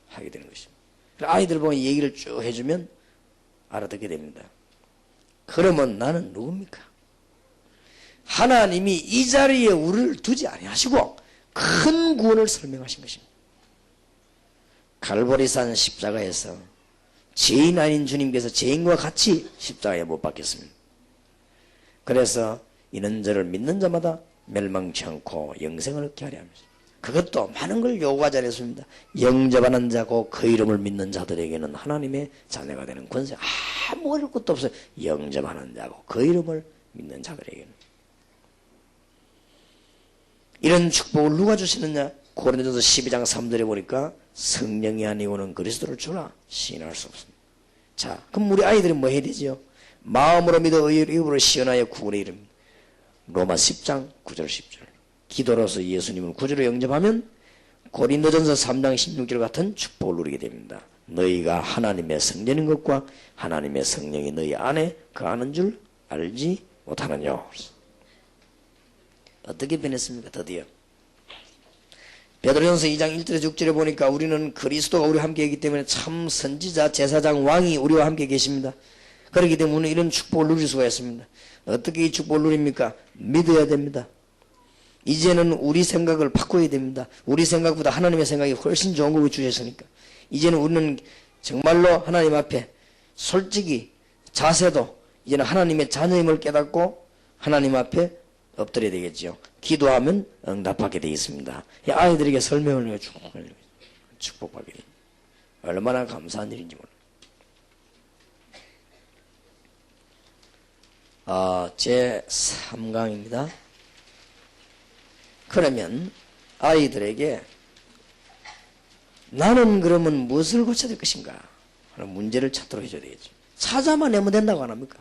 하게 되는 것입니다. 아이들 보면 얘기를 쭉 해주면 알아듣게 됩니다. 그러면 나는 누굽니까? 하나님이 이 자리에 우리를 두지 아니하시고 큰 구원을 설명하신 것입니다. 갈보리산 십자가에서 죄인 아닌 주님께서 죄인과 같이 십자가에 못 박혔습니다. 그래서 이는 저를 믿는 자마다 멸망치 않고 영생을 얻게 하려 합니다. 그것도 많은 걸 요구하지 않았습니다. 영접하는 자고 그 이름을 믿는 자들에게는 하나님의 자녀가 되는 권세 아무 어려울 것도 없어요. 영접하는 자고 그 이름을 믿는 자들에게는. 이런 축복을 누가 주시느냐? 고린도전서 12장 3절에 보니까 성령이 아니고는 그리스도를 주나 시인할 수 없습니다. 자, 그럼 우리 아이들은 뭐 해야 되지요? 마음으로 믿어 의를 입으로 시원하여 구원의 이름. 로마 10장 9절 10절. 기도로서 예수님을 구주로 영접하면 고린도전서 3장 16절 같은 축복을 누리게 됩니다. 너희가 하나님의 성전인 것과 하나님의 성령이 너희 안에 거하는 줄 알지 못하느냐. 어떻게 변했습니까? 드디어 베드로전서 2장 1절에 6절에 보니까 우리는 그리스도가 우리와 함께 있기 때문에 참 선지자 제사장 왕이 우리와 함께 계십니다. 그렇기 때문에 이런 축복을 누릴 수가 있습니다. 어떻게 이 축복을 누립니까? 믿어야 됩니다. 이제는 우리 생각을 바꿔야 됩니다. 우리 생각보다 하나님의 생각이 훨씬 좋은 걸 주셨으니까 이제는 우리는 정말로 하나님 앞에 솔직히 자세도 이제는 하나님의 자녀임을 깨닫고 하나님 앞에 엎드려야 되겠죠. 기도하면 응답하게 되어 있습니다. 아이들에게 설명을 해주고 축복받게 됩니다. 얼마나 감사한 일인지 몰라요. 제 3강입니다. 그러면 아이들에게 나는 그러면 무엇을 고쳐야 될 것인가 하는 문제를 찾도록 해줘야 되겠죠. 찾아만 내면 된다고 안 합니까?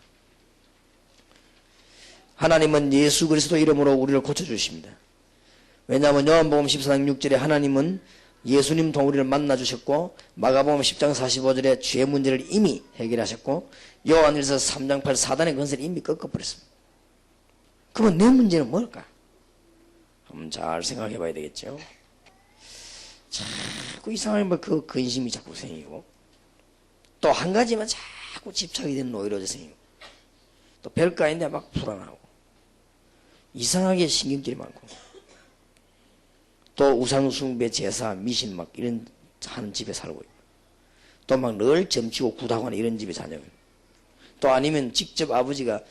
하나님은 예수 그리스도 이름으로 우리를 고쳐주십니다. 왜냐하면 요한복음 14장 6절에 하나님은 예수님 통우리를 만나주셨고 마가복음 10장 45절에 죄 문제를 이미 해결하셨고 요한일서 3장 8 사단의 권세를 이미 꺾어버렸습니다. 그러면 내 문제는 뭘까? 한번 잘 생각해 봐야 되겠죠. 자꾸 이상하게 그 근심이 자꾸 생기고 또 한 가지만 자꾸 집착이 되는 노이로제 생기고 또 별거 아닌데 막 불안하고 이상하게 신경질이 많고 또 우상숭배 제사 미신 막 이런 하는 집에 살고 있고 또 막 늘 점치고 구다고하는 이런 집에 자녀가 또 아니면 직접 아버지가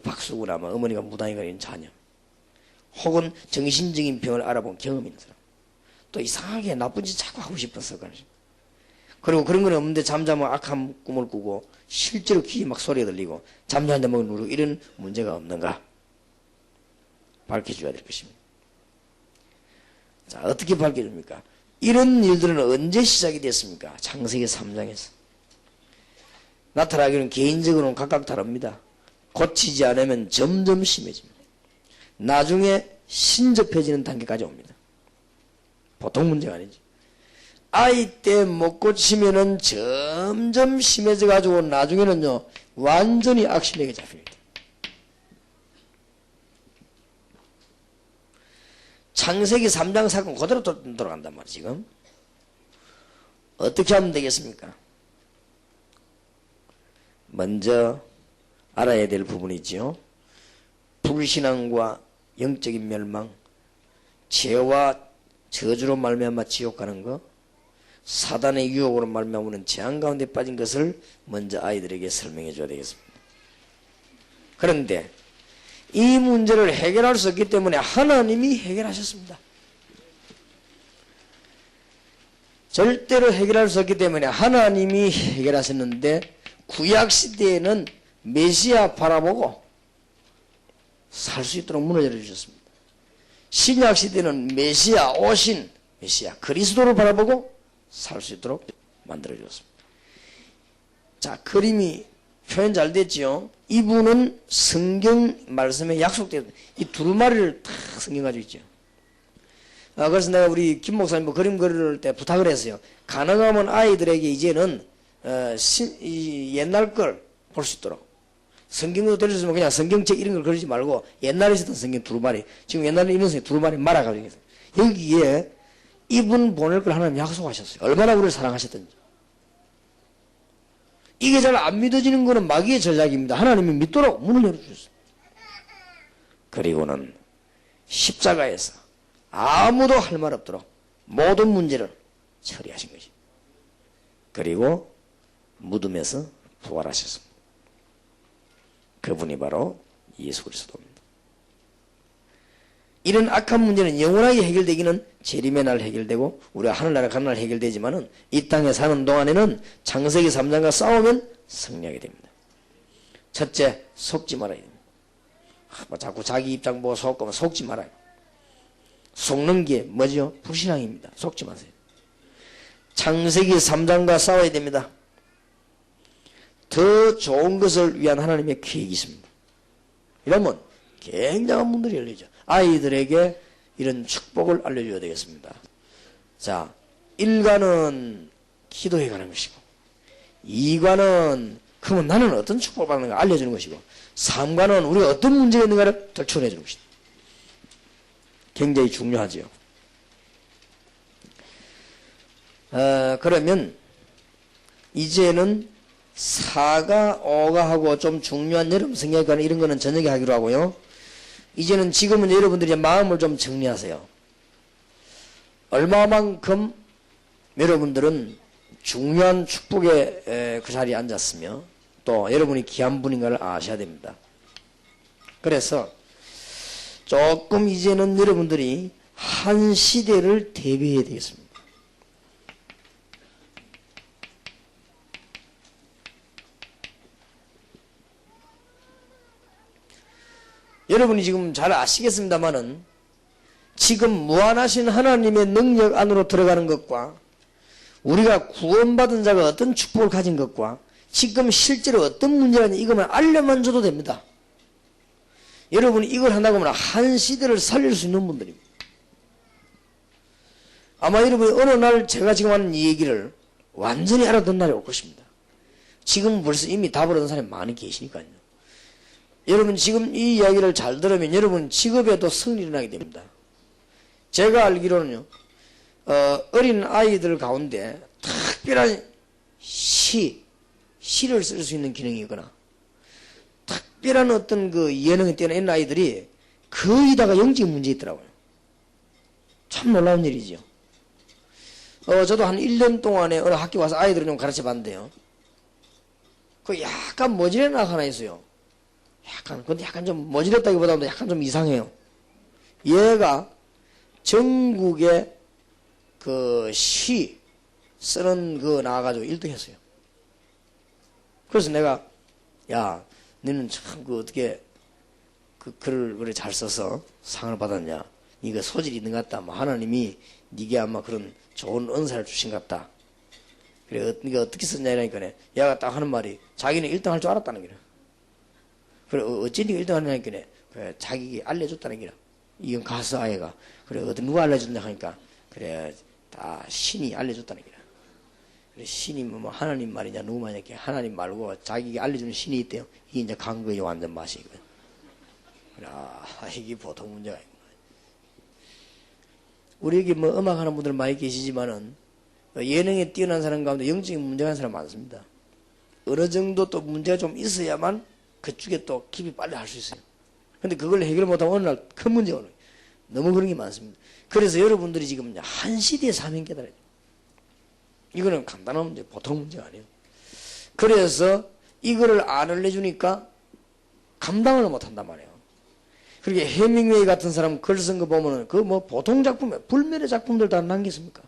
박수구나 뭐 어머니가 무당이가 이런 자녀 혹은 정신적인 병을 알아본 경험 있는 사람 또 이상하게 나쁜 짓 자꾸 하고 싶어서 그리고 그런 건 없는데 잠자면 악한 꿈을 꾸고 실제로 귀에 막 소리가 들리고 잠자는데 막 누르고 이런 문제가 없는가 밝혀줘야 될 것입니다. 자, 어떻게 밝혀줍니까? 이런 일들은 언제 시작이 됐습니까? 창세기 3장에서 나타나기는 개인적으로는 각각 다릅니다. 고치지 않으면 점점 심해집니다. 나중에 신접해지는 단계까지 옵니다. 보통 문제가 아니지. 아이 때 못 고치면은 점점 심해져 가지고 나중에는요 완전히 악신에게 잡힙니다. 창세기 3장 사건 그대로 돌아간단 말이에요. 지금 어떻게 하면 되겠습니까? 먼저 알아야 될 부분이 있죠. 불신앙과 영적인 멸망, 죄와 저주로 말미암아 지옥 가는 것, 사단의 유혹으로 말미암는 재앙 가운데 빠진 것을 먼저 아이들에게 설명해 줘야 되겠습니다. 그런데 이 문제를 해결할 수 없기 때문에 하나님이 해결하셨습니다. 절대로 해결할 수 없기 때문에 하나님이 해결하셨는데 구약시대에는 메시아 바라보고 살 수 있도록 문을 열어주셨습니다. 신약시대는 메시아 오신 메시아 그리스도를 바라보고 살 수 있도록 만들어주었습니다. 자, 그림이 표현 잘 됐지요. 이분은 성경 말씀에 약속된 이 두루마리를 탁 성경 가지고 있죠. 그래서 내가 우리 김 목사님 그림 그릴 때 부탁을 했어요. 가능하면 아이들에게 이제는 이 옛날 걸 볼 수 있도록 성경도 들려주면 그냥 성경책 이런 걸 그리지 말고 옛날에 있었던 성경 두루마리 지금 옛날에 이런 성경 두루마리 말아가지고 있어요. 여기에 이분 보낼 걸 하나님 약속하셨어요. 얼마나 우리를 사랑하셨던지. 이게 잘 안 믿어지는 것은 마귀의 전략입니다. 하나님이 믿도록 문을 열어주셨어요. 그리고는 십자가에서 아무도 할 말 없도록 모든 문제를 처리하신 것입니다. 그리고 무덤에서 부활하셨습니다. 그분이 바로 예수 그리스도입니다. 이런 악한 문제는 영원하게 해결되기는 재림의 날 해결되고 우리가 하늘나라 가는 날 해결되지만은 이 땅에 사는 동안에는 창세기 3장과 싸우면 승리하게 됩니다. 첫째, 속지 말아야 됩니다. 자꾸 자기 입장 보고 속으면 속지 말아요. 속는 게 뭐죠? 불신앙입니다. 속지 마세요. 창세기 3장과 싸워야 됩니다. 더 좋은 것을 위한 하나님의 계획이 있습니다. 이러면 굉장한 문들이 열리죠. 아이들에게 이런 축복을 알려줘야 되겠습니다. 자, 1과는 기도해 가는 것이고 2과는 그러면 나는 어떤 축복을 받는가 알려주는 것이고 3과는 우리가 어떤 문제가 있는가를 덜쳐내 주는 것이다. 굉장히 중요하지요. 그러면 이제는 4가 5가 하고 좀 중요한 여러분 성경에 관한 이런 거는 저녁에 하기로 하고요. 이제는 지금은 여러분들이 마음을 좀 정리하세요. 얼마만큼 여러분들은 중요한 축복의 그 자리에 앉았으며 또 여러분이 귀한 분인가를 아셔야 됩니다. 그래서 조금 이제는 여러분들이 한 시대를 대비해야 되겠습니다. 여러분이 지금 잘 아시겠습니다마는 지금 무한하신 하나님의 능력 안으로 들어가는 것과 우리가 구원받은 자가 어떤 축복을 가진 것과 지금 실제로 어떤 문제가 있는지 이것만 알려만 줘도 됩니다. 여러분이 이걸 한다고 하면 한 시대를 살릴 수 있는 분들입니다. 아마 여러분이 어느 날 제가 지금 하는 이 얘기를 완전히 알아듣는 날이 올 것입니다. 지금 벌써 이미 답을 얻은 사람이 많이 계시니까요. 여러분 지금 이 이야기를 잘 들으면 여러분 직업에도 승리를 하게 됩니다. 제가 알기로는요, 어린 아이들 가운데 특별한 시를 쓸 수 있는 기능이 있거나 특별한 어떤 그 예능에 뛰어난 아이들이 거의 다가 영적 문제 있더라고요. 참 놀라운 일이죠. 저도 한 1년 동안에 어느 학교 와서 아이들을 좀 가르쳐 봤는데요. 그 약간 머지레는 아가 하나 있어요. 근데 약간 좀 머지랬다기보다도 약간 좀 이상해요. 얘가 전국에 그 시 쓰는 거 나와가지고 1등 했어요. 그래서 내가, 야, 너는 참 그 어떻게 그 글을 그래 잘 써서 상을 받았냐. 네가 소질이 있는 것 같다. 뭐 하나님이 네게 아마 그런 좋은 은사를 주신 것 같다. 그래, 네가 어떻게 썼냐 이러니까 얘가 딱 하는 말이 자기는 1등 할 줄 알았다는 거야. 그래, 어찌 네가 1등 하냐니까 그래, 자기가 알려줬다는 거야. 이건 가수 아이가. 그래, 누가 알려줬냐 하니까 그래, 다 신이 알려줬다는 거야. 그래, 신이 뭐 하나님 말이냐 누구 말이냐 하나님 말고 자기가 알려주는 신이 있대요. 이게 이제 간 거예요. 완전 맛이거든. 그래, 이게 보통 문제가 아니구나. 우리 여기 뭐 음악하는 분들 많이 계시지만은 예능에 뛰어난 사람 가운데 영적인 문제가 있는 사람 많습니다. 어느 정도 또 문제가 좀 있어야만 그쪽에 또 깊이 빨리 할 수 있어요. 근데 그걸 해결 못하면 어느 날 큰 문제가 오는 거예요. 너무 그런 게 많습니다. 그래서 여러분들이 지금 한 시대에 사명 깨달아야 돼요. 이거는 간단한 문제, 보통 문제가 아니에요. 그래서 이거를 안 알려주니까 감당을 못한단 말이에요. 그렇게 해밍웨이 같은 사람 글 쓴 거 보면은 그 뭐 보통 작품에 불멸의 작품들 다 남겼습니까?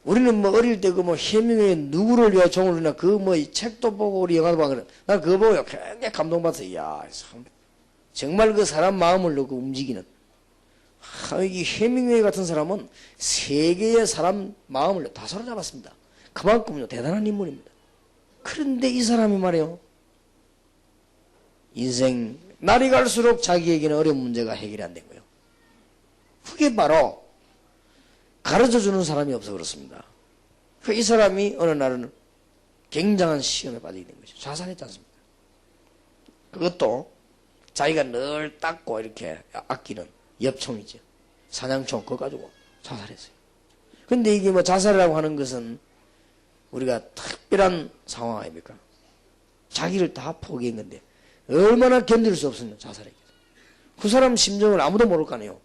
우리는 뭐 어릴 때 그 뭐 해밍웨이 누구를 위하여 종을 누나 그 뭐 책도 보고 우리 영화도 보고 난 그거 보고 굉장히 감동받았어. 이야, 참 정말 그 사람 마음을 넣고 움직이는. 이 해밍웨이 같은 사람은 세계의 사람 마음을 다 사로잡았습니다. 그만큼요 대단한 인물입니다. 그런데 이 사람이 말이에요. 인생 날이 갈수록 자기에게는 어려운 문제가 해결이 안 된 거예요. 그게 바로 가르쳐주는 사람이 없어 그렇습니다. 이 사람이 어느 날은 굉장한 시험에 빠지게 된 거죠. 자살했지 않습니까? 그것도 자기가 늘 닦고 이렇게 아끼는 엽총이죠. 사냥총 그거 가지고 자살했어요. 근데 이게 뭐 자살이라고 하는 것은 우리가 특별한 상황 아닙니까? 자기를 다 포기한 건데 얼마나 견딜 수 없으면 자살했겠어요. 그 사람 심정을 아무도 모를 거 아니에요.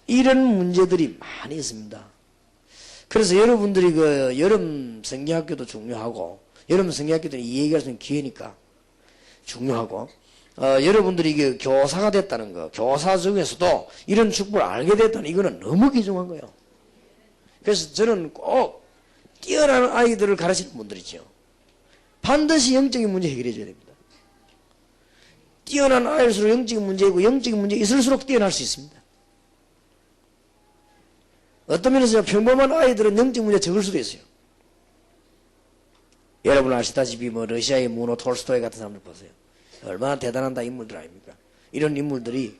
이런 문제들이 많이 있습니다. 그래서 여러분들이 그 여름 성경학교도 중요하고 여름 성경학교들이 이 얘기할 수 있는 기회니까 중요하고 여러분들이 그 교사가 됐다는 거 교사 중에서도 이런 축복을 알게 됐다는 이거는 너무 귀중한 거예요. 그래서 저는 꼭 뛰어난 아이들을 가르치는 분들이죠. 반드시 영적인 문제 해결해 줘야 됩니다. 뛰어난 아이일수록 영적인 문제이고 영적인 문제 있을수록 뛰어날 수 있습니다. 어떤 면에서 평범한 아이들은 영적 문제 적을 수도 있어요. 여러분 아시다시피 뭐 러시아의 무노 톨스토이 같은 사람들 보세요. 얼마나 대단한 다 인물들 아닙니까? 이런 인물들이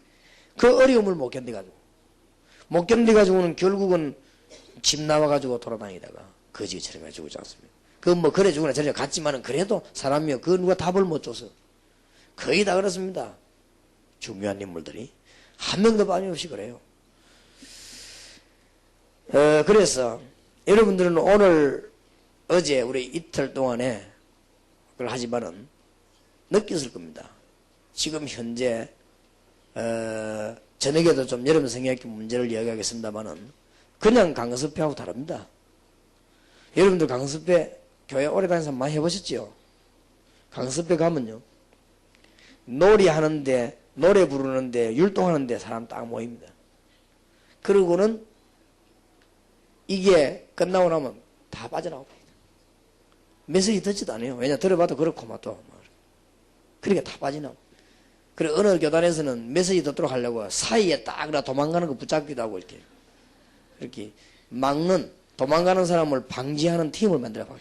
그 어려움을 못 견뎌가지고는 결국은 집 나와가지고 돌아다니다가 거지처럼 해주고 있지 않습니까? 그 뭐 그래 주거나 저래 갔지만은 그래도 사람이요. 그 누가 답을 못 줘서 거의 다 그렇습니다. 중요한 인물들이 한 명도 빠짐없이 그래요. 그래서 여러분들은 오늘 어제 우리 이틀 동안에 그걸 하지만은 느꼈을 겁니다. 지금 현재 저녁에도 좀 여러분 성경학교 문제를 이야기하겠습니다만은 그냥 강습회하고 다릅니다. 여러분들 강습회 교회 오래 다니면서 많이 해보셨죠? 강습회 가면요 놀이하는데 노래 부르는데 율동하는데 사람 딱 모입니다. 그러고는 이게 끝나고 나면 다 빠져나옵니다. 메시지 듣지도 않아요. 왜냐 들어봐도 그렇고만 또 그러니까 다 빠지나. 그래 어느 교단에서는 메시지 듣도록 하려고 사이에 딱 도망가는 거 붙잡기도 하고 이렇게 막는 도망가는 사람을 방지하는 팀을 만들어 봐요.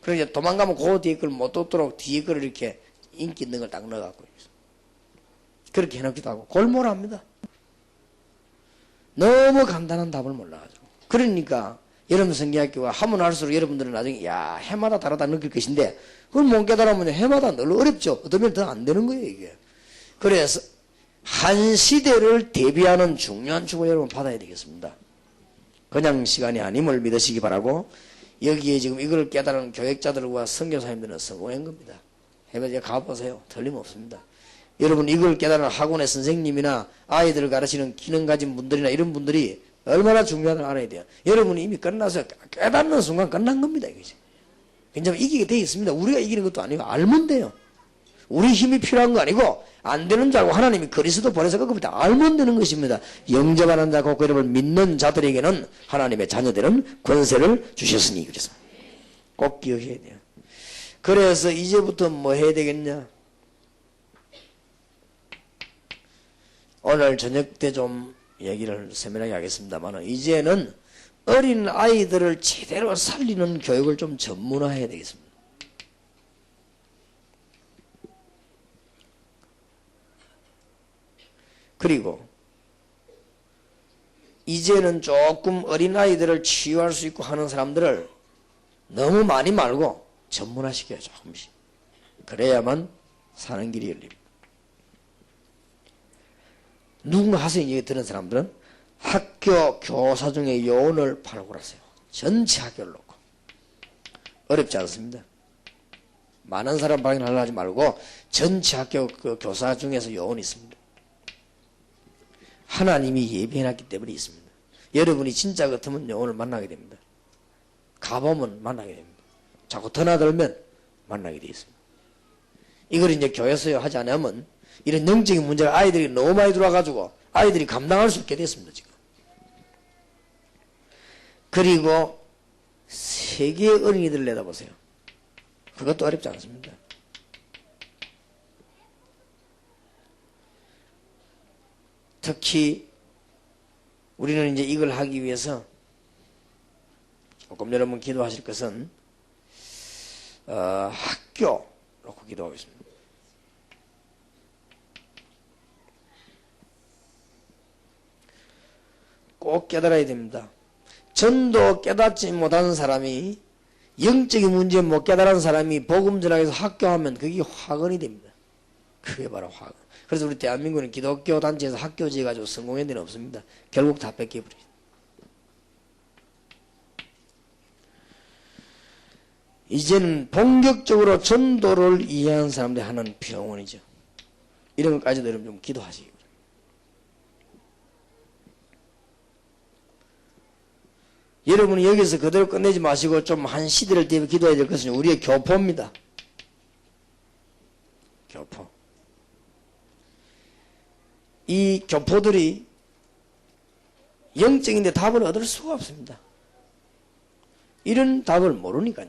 그러니까 도망가면 그 뒤에 걸 못 듣도록 뒤에 걸 이렇게 인기 있는 걸 딱 넣어갖고 그렇게 해놓기도 하고 골몰합니다. 너무 간단한 답을 몰라가지고. 그러니까 여러분 성경학교가 하면 할수록 여러분들은 나중에 야 해마다 다르다 느낄 것인데 그걸 못 깨달으면 해마다 늘 어렵죠. 어떤 면더 안 되는 거예요 이게. 그래서 한 시대를 대비하는 중요한 축을 여러분 받아야 되겠습니다. 그냥 시간이 아님을 믿으시기 바라고 여기에 지금 이걸 깨달은 교육자들과 선교사님들은 성공한 겁니다. 해봐서 가보세요. 틀림없습니다. 여러분 이걸 깨달은 학원의 선생님이나 아이들을 가르치는 기능 가진 분들이나 이런 분들이 얼마나 중요하다는 알아야 돼요. 여러분이 이미 끝나서 깨닫는 순간 끝난 겁니다. 이거지. 왜냐하면 이기게 돼 있습니다. 우리가 이기는 것도 아니고 알면 돼요. 우리 힘이 필요한 거 아니고 안 되는 줄 알고 하나님이 그리스도 보내서 그겁니다. 알면 되는 것입니다. 영접하는 자 곧 여러분을 믿는 자들에게는 하나님의 자녀들은 권세를 주셨으니 그래서 꼭 기억해야 돼요. 그래서 이제부터 뭐 해야 되겠냐? 오늘 저녁 때 좀 얘기를 세밀하게 하겠습니다만 이제는 어린 아이들을 제대로 살리는 교육을 좀 전문화해야 되겠습니다. 그리고 이제는 조금 어린아이들을 치유할 수 있고 하는 사람들을 너무 많이 말고 전문화시켜요. 조금씩. 그래야만 사는 길이 열립니다. 누군가 하소연 얘기 들은 사람들은 학교 교사 중에 요원을 발굴하세요. 전체 학교를 놓고. 어렵지 않습니다. 많은 사람 발견하려 하지 말고 전체 학교 그 교사 중에서 요원이 있습니다. 하나님이 예비해놨기 때문에 있습니다. 여러분이 진짜 같으면 영혼을 만나게 됩니다. 가보면 만나게 됩니다. 자꾸 드나들면 만나게 되어 있습니다. 이걸 이제 교회에서 하지 않으면 이런 영적인 문제가 아이들이 너무 많이 들어와가지고 아이들이 감당할 수 없게 됐습니다. 지금. 그리고 세계의 어린이들을 내다보세요. 그것도 어렵지 않습니다. 특히 우리는 이제 이걸 하기 위해서 조금 여러분 기도하실 것은 학교 놓고 기도하겠습니다. 꼭 깨달아야 됩니다. 전도 깨닫지 못하는 사람이 영적인 문제 못 깨달은 사람이 복음 전하기 위해서 학교하면 그게 화근이 됩니다. 그게 바로 화근. 그래서 우리 대한민국은 기독교 단체에서 학교 지어가지고 성공한 데는 없습니다. 결국 다 뺏겨버려요. 이제는 본격적으로 전도를 이해하는 사람들이 하는 병원이죠. 이런 것까지도 여러분 좀 기도하시기 바랍니다. 여러분이 여기서 그대로 끝내지 마시고 좀 한 시대를 대비해 기도해야 될 것은 우리의 교포입니다. 교포. 이 교포들이 영적인데 답을 얻을 수가 없습니다. 이런 답을 모르니까요.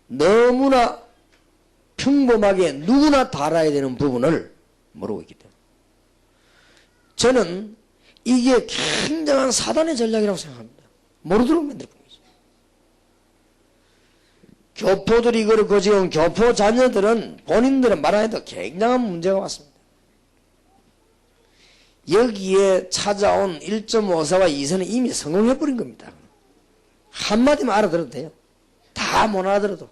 너무나 평범하게 누구나 다 알아야 되는 부분을 모르고 있기 때문에 저는 이게 굉장한 사단의 전략이라고 생각합니다. 모르도록 만들어 본 거죠. 교포들이 그렇고 지금 교포 자녀들은 본인들은 말하기도 굉장한 문제가 왔습니다. 여기에 찾아온 1.54와 2세는 이미 성공해버린 겁니다. 한마디만 알아들어도 돼요. 다 못 알아들어도.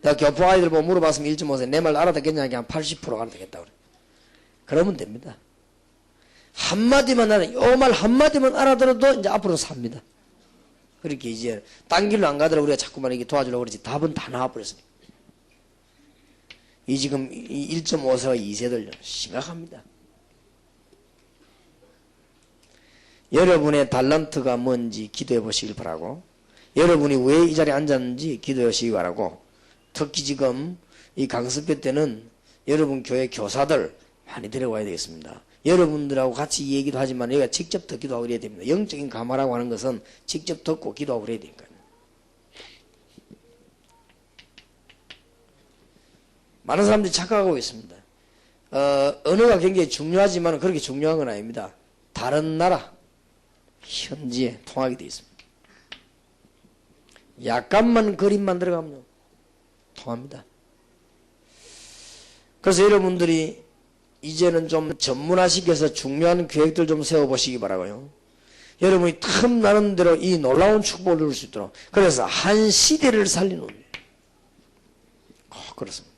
내가 교포 아이들 보고 물어봤으면 1.54 내 말 알아듣겠냐 하게 한 80% 알아듣겠다 그래. 그러면 됩니다. 한마디만 요 말 한마디만 알아들어도 이제 앞으로 삽니다. 그렇게 이제 딴 길로 안 가더라도 우리가 자꾸만 이렇게 도와주려고 그러지 답은 다 나와버렸으니까. 이 지금 1.54와 2세들 심각합니다. 여러분의 달란트가 뭔지 기도해 보시길 바라고 여러분이 왜 이 자리에 앉았는지 기도해 보시기 바라고 특히 지금 이 강습회 때는 여러분 교회 교사들 많이 데려와야 되겠습니다. 여러분들하고 같이 얘기도 하지만 여기가 직접 듣기도 하고 그래야 됩니다. 영적인 감화라고 하는 것은 직접 듣고 기도하고 그래야 되니까요. 많은 사람들이 착각하고 있습니다. 언어가 굉장히 중요하지만 그렇게 중요한 건 아닙니다. 다른 나라 현지에 통하게 되어 있습니다. 약간만 그림만 들어가면 통합니다. 그래서 여러분들이 이제는 좀 전문화시켜서 중요한 계획들 좀 세워보시기 바라고요. 여러분이 틈나는 대로 이 놀라운 축복을 누릴 수 있도록. 그래서 한 시대를 살리는 그렇습니다.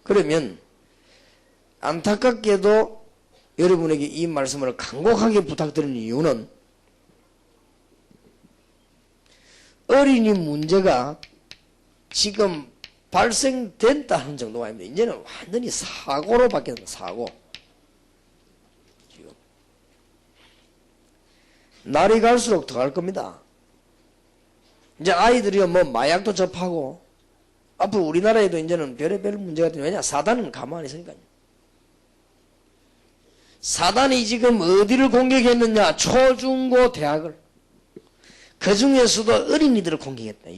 그러면 안타깝게도 여러분에게 이 말씀을 간곡하게 부탁드리는 이유는 어린이 문제가 지금 발생된다는 정도가 아닙니다. 이제는 완전히 사고로 바뀌었습니다. 사고. 지금 날이 갈수록 더 갈 겁니다. 이제 아이들이 뭐 마약도 접하고 앞으로 우리나라에도 이제는 별의별 문제가 되는, 왜냐? 사단은 가만히 있으니까요. 사단이 지금 어디를 공격했느냐? 초중고 대학을. 그 중에서도 어린이들을 공격했다.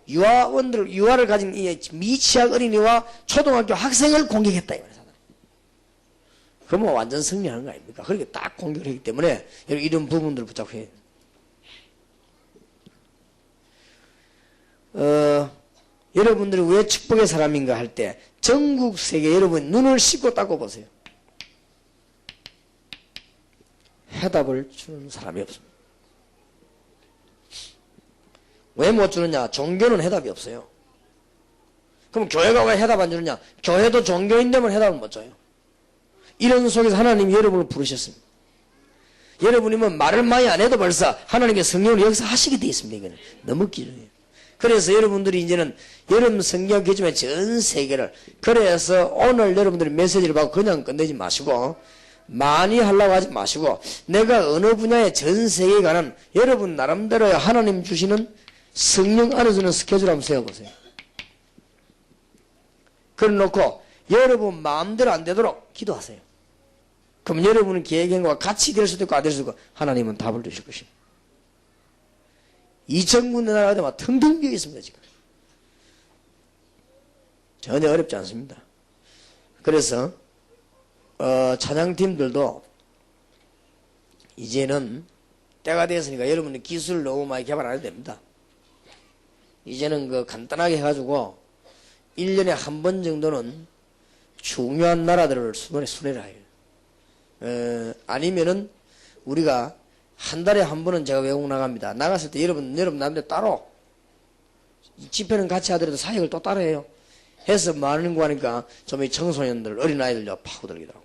유아를 가진 이 미취학 어린이와 초등학교 학생을 공격했다. 이 말이야. 그러면 완전 승리하는 거 아닙니까? 그렇게 딱 공격을 했기 때문에 이런 부분들을 붙잡혀야 돼요. 여러분들이 왜 축복의 사람인가 할 때 전국 세계 여러분 눈을 씻고 닦고 보세요. 해답을 주는 사람이 없습니다. 왜 못 주느냐? 종교는 해답이 없어요. 그럼 교회가 왜 해답 안 주느냐? 교회도 종교인되면 해답을 못 줘요. 이런 속에서 하나님이 여러분을 부르셨습니다. 여러분이 뭐 말을 많이 안 해도 벌써 하나님의 성령을 역사하시게 되어 있습니다. 이거는 너무 기준이에요. 그래서 여러분들이 이제는 여러분 성경 기준에 전 세계를, 그래서 오늘 여러분들이 메시지를 받고 그냥 끝내지 마시고 많이 하려고 하지 마시고 내가 어느 분야에 전 세계에 관한 여러분 나름대로 하나님 주시는 성령 안에 주는 스케줄 한번 세워보세요. 그래 놓고 여러분 마음대로 안 되도록 기도하세요. 그럼 여러분은 계획한 것과 같이 될 수도 있고 안 될 수도 있고 하나님은 답을 주실 것입니다. 2000군데 나라가 되면 텅텅 비어 있습니다. 지금 전혀 어렵지 않습니다. 그래서 찬양팀들도 이제는 때가 되었으니까 여러분이 기술을 너무 많이 개발 안 해도 됩니다. 이제는 그 간단하게 해가지고 1년에 한 번 정도는 중요한 나라들을 순회를 해요. 아니면은 우리가 한 달에 한 번은 제가 외국 나갑니다. 나갔을 때 여러분 남들 따로 집회는 같이 하더라도 사역을 또 따로 해요. 해서 많은 거 하니까 좀 이 청소년들, 어린아이들 파고들기도 하고.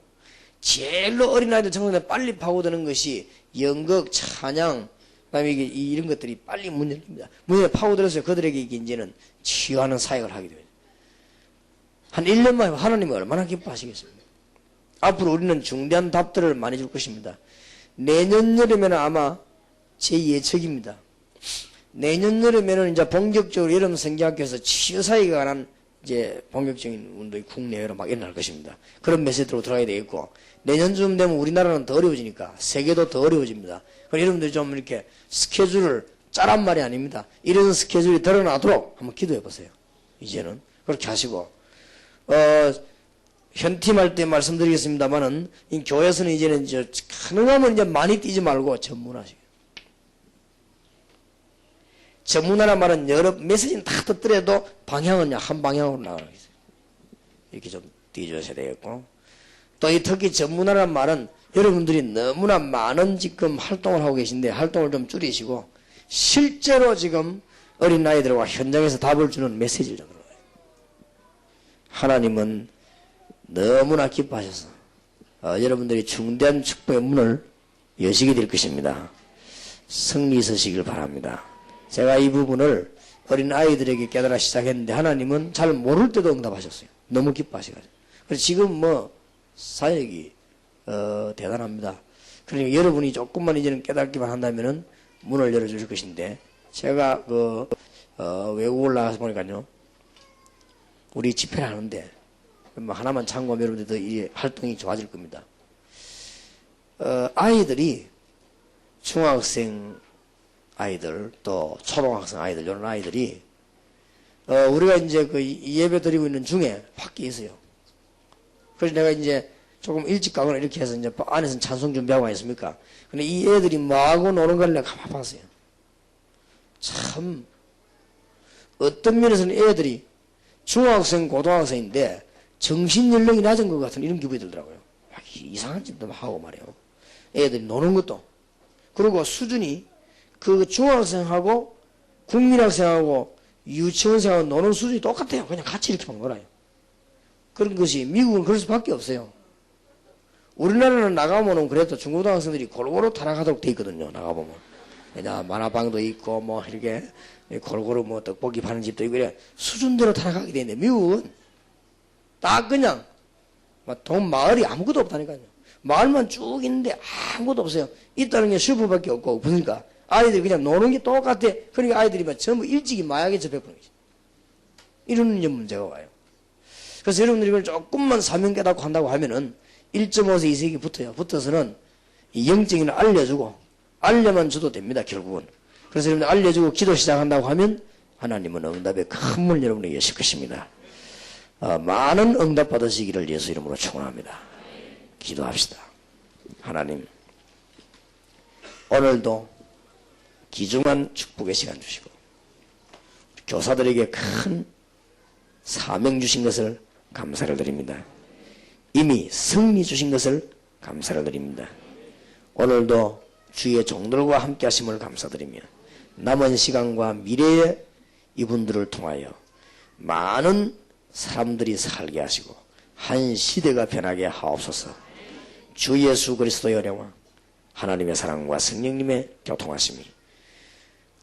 제일로 어린아이들, 청소년들 빨리 파고드는 것이 연극, 찬양, 그다음에 이런 것들이 빨리 문 열립니다. 문에 파고들어서 그들에게 이제는 치유하는 사역을 하게 됩니다. 한 1년만 하나님은 얼마나 기뻐하시겠습니까? 앞으로 우리는 중대한 답들을 많이 줄 것입니다. 내년 여름에는 아마 제 예측입니다. 내년 여름에는 이제 본격적으로 여름 성경학교에서 치유사역에 관한 이제 본격적인 운동이 국내외로 막 일어날 것입니다. 그런 메시지로 들어가야 되겠고, 내년쯤 되면 우리나라는 더 어려워지니까 세계도 더 어려워집니다. 그럼 여러분들이 좀 이렇게 스케줄을 짜란 말이 아닙니다. 이런 스케줄이 드러나도록 한번 기도해 보세요. 이제는 그렇게 하시고, 현팀할 때 말씀드리겠습니다만은 이 교회에서는 이제는 가능하면 이제 많이 뛰지 말고 전문화시켜요. 전문화란 말은 여러 메시지는 다 듣더라도 방향은 한 방향으로 나가겠어요. 이렇게 좀 뛰어줘야 되겠고, 또 이 특히 전문화란 말은 여러분들이 너무나 많은 지금 활동을 하고 계신데 활동을 좀 줄이시고 실제로 지금 어린아이들과 현장에서 답을 주는 메시지를 좀 들어요. 하나님은 너무나 기뻐하셔서 여러분들이 중대한 축복의 문을 여시게 될 것입니다. 승리 있으시길 바랍니다. 제가 이 부분을 어린아이들에게 깨달아 시작했는데 하나님은 잘 모를 때도 응답하셨어요. 너무 기뻐하셔가지고. 그래서 지금 뭐 사역이 대단합니다. 그러니까 여러분이 조금만 이제는 깨닫기만 한다면은 문을 열어주실 것인데, 제가 외국을 나가서 보니까요, 우리 집회를 하는데 하나만 참고하면 여러분들 이 활동이 좋아질 겁니다. 아이들이 중학생 아이들 또 초등학생 아이들 이런 아이들이 우리가 이제 이 예배 드리고 있는 중에 밖에 있어요. 그래서 내가 이제 조금 일찍 가거나 이렇게 해서 이제 안에서는 찬송 준비하고 있습니까? 근데 이 애들이 뭐하고 노는 걸 내가 가만 봤어요. 참 어떤 면에서는 애들이 중학생 고등학생인데 정신연령이 낮은 것 같은 이런 기분이 들더라고요. 이상한 짓도 하고 말이에요. 애들이 노는 것도. 그리고 수준이 그 중학생하고 국민학생하고 유치원생하고 노는 수준이 똑같아요. 그냥 같이 이렇게 막 놀아요. 그런 것이 미국은 그럴 수밖에 없어요. 우리나라는 나가보면 그래도 중고등학생들이 골고루 타락하도록 돼 있거든요. 나가보면. 만화방도 있고 뭐 이렇게 골고루 뭐 떡볶이 파는 집도 있고 이래 수준대로 타락하게 되는데 미국은 딱 그냥 돈 마을이 아무것도 없다니까요. 마을만 쭉 있는데 아무것도 없어요. 있다는 게 슈퍼밖에 없고 그러니까 아이들이 그냥 노는 게 똑같아. 그러니까 아이들이 전부 일찍이 마약에 접해버리는 거죠. 이런 문제가 와요. 그래서 여러분들이 이걸 조금만 사명 깨닫고 한다고 하면은 1.5세, 2세기 붙어요. 붙어서는 이 영적인 알려주고 알려만 줘도 됩니다. 결국은. 그래서 여러분들 알려주고 기도 시작한다고 하면 하나님은 응답의 큰 문 여러분에게 여실 것입니다. 많은 응답 받으시기를 예수 이름으로 축원합니다. 기도합시다. 하나님, 오늘도 귀중한 축복의 시간 주시고 교사들에게 큰 사명 주신 것을 감사를 드립니다. 이미 승리 주신 것을 감사를 드립니다. 오늘도 주의 종들과 함께 하심을 감사드리며 남은 시간과 미래의 이분들을 통하여 많은 사람들이 살게 하시고 한 시대가 변하게 하옵소서. 주 예수 그리스도의 은혜와 하나님의 사랑과 성령님의 교통하심이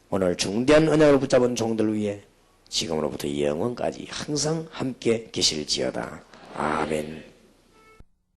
오늘 중대한 언약을 붙잡은 종들 위에 지금으로부터 영원까지 항상 함께 계실지어다. 아멘.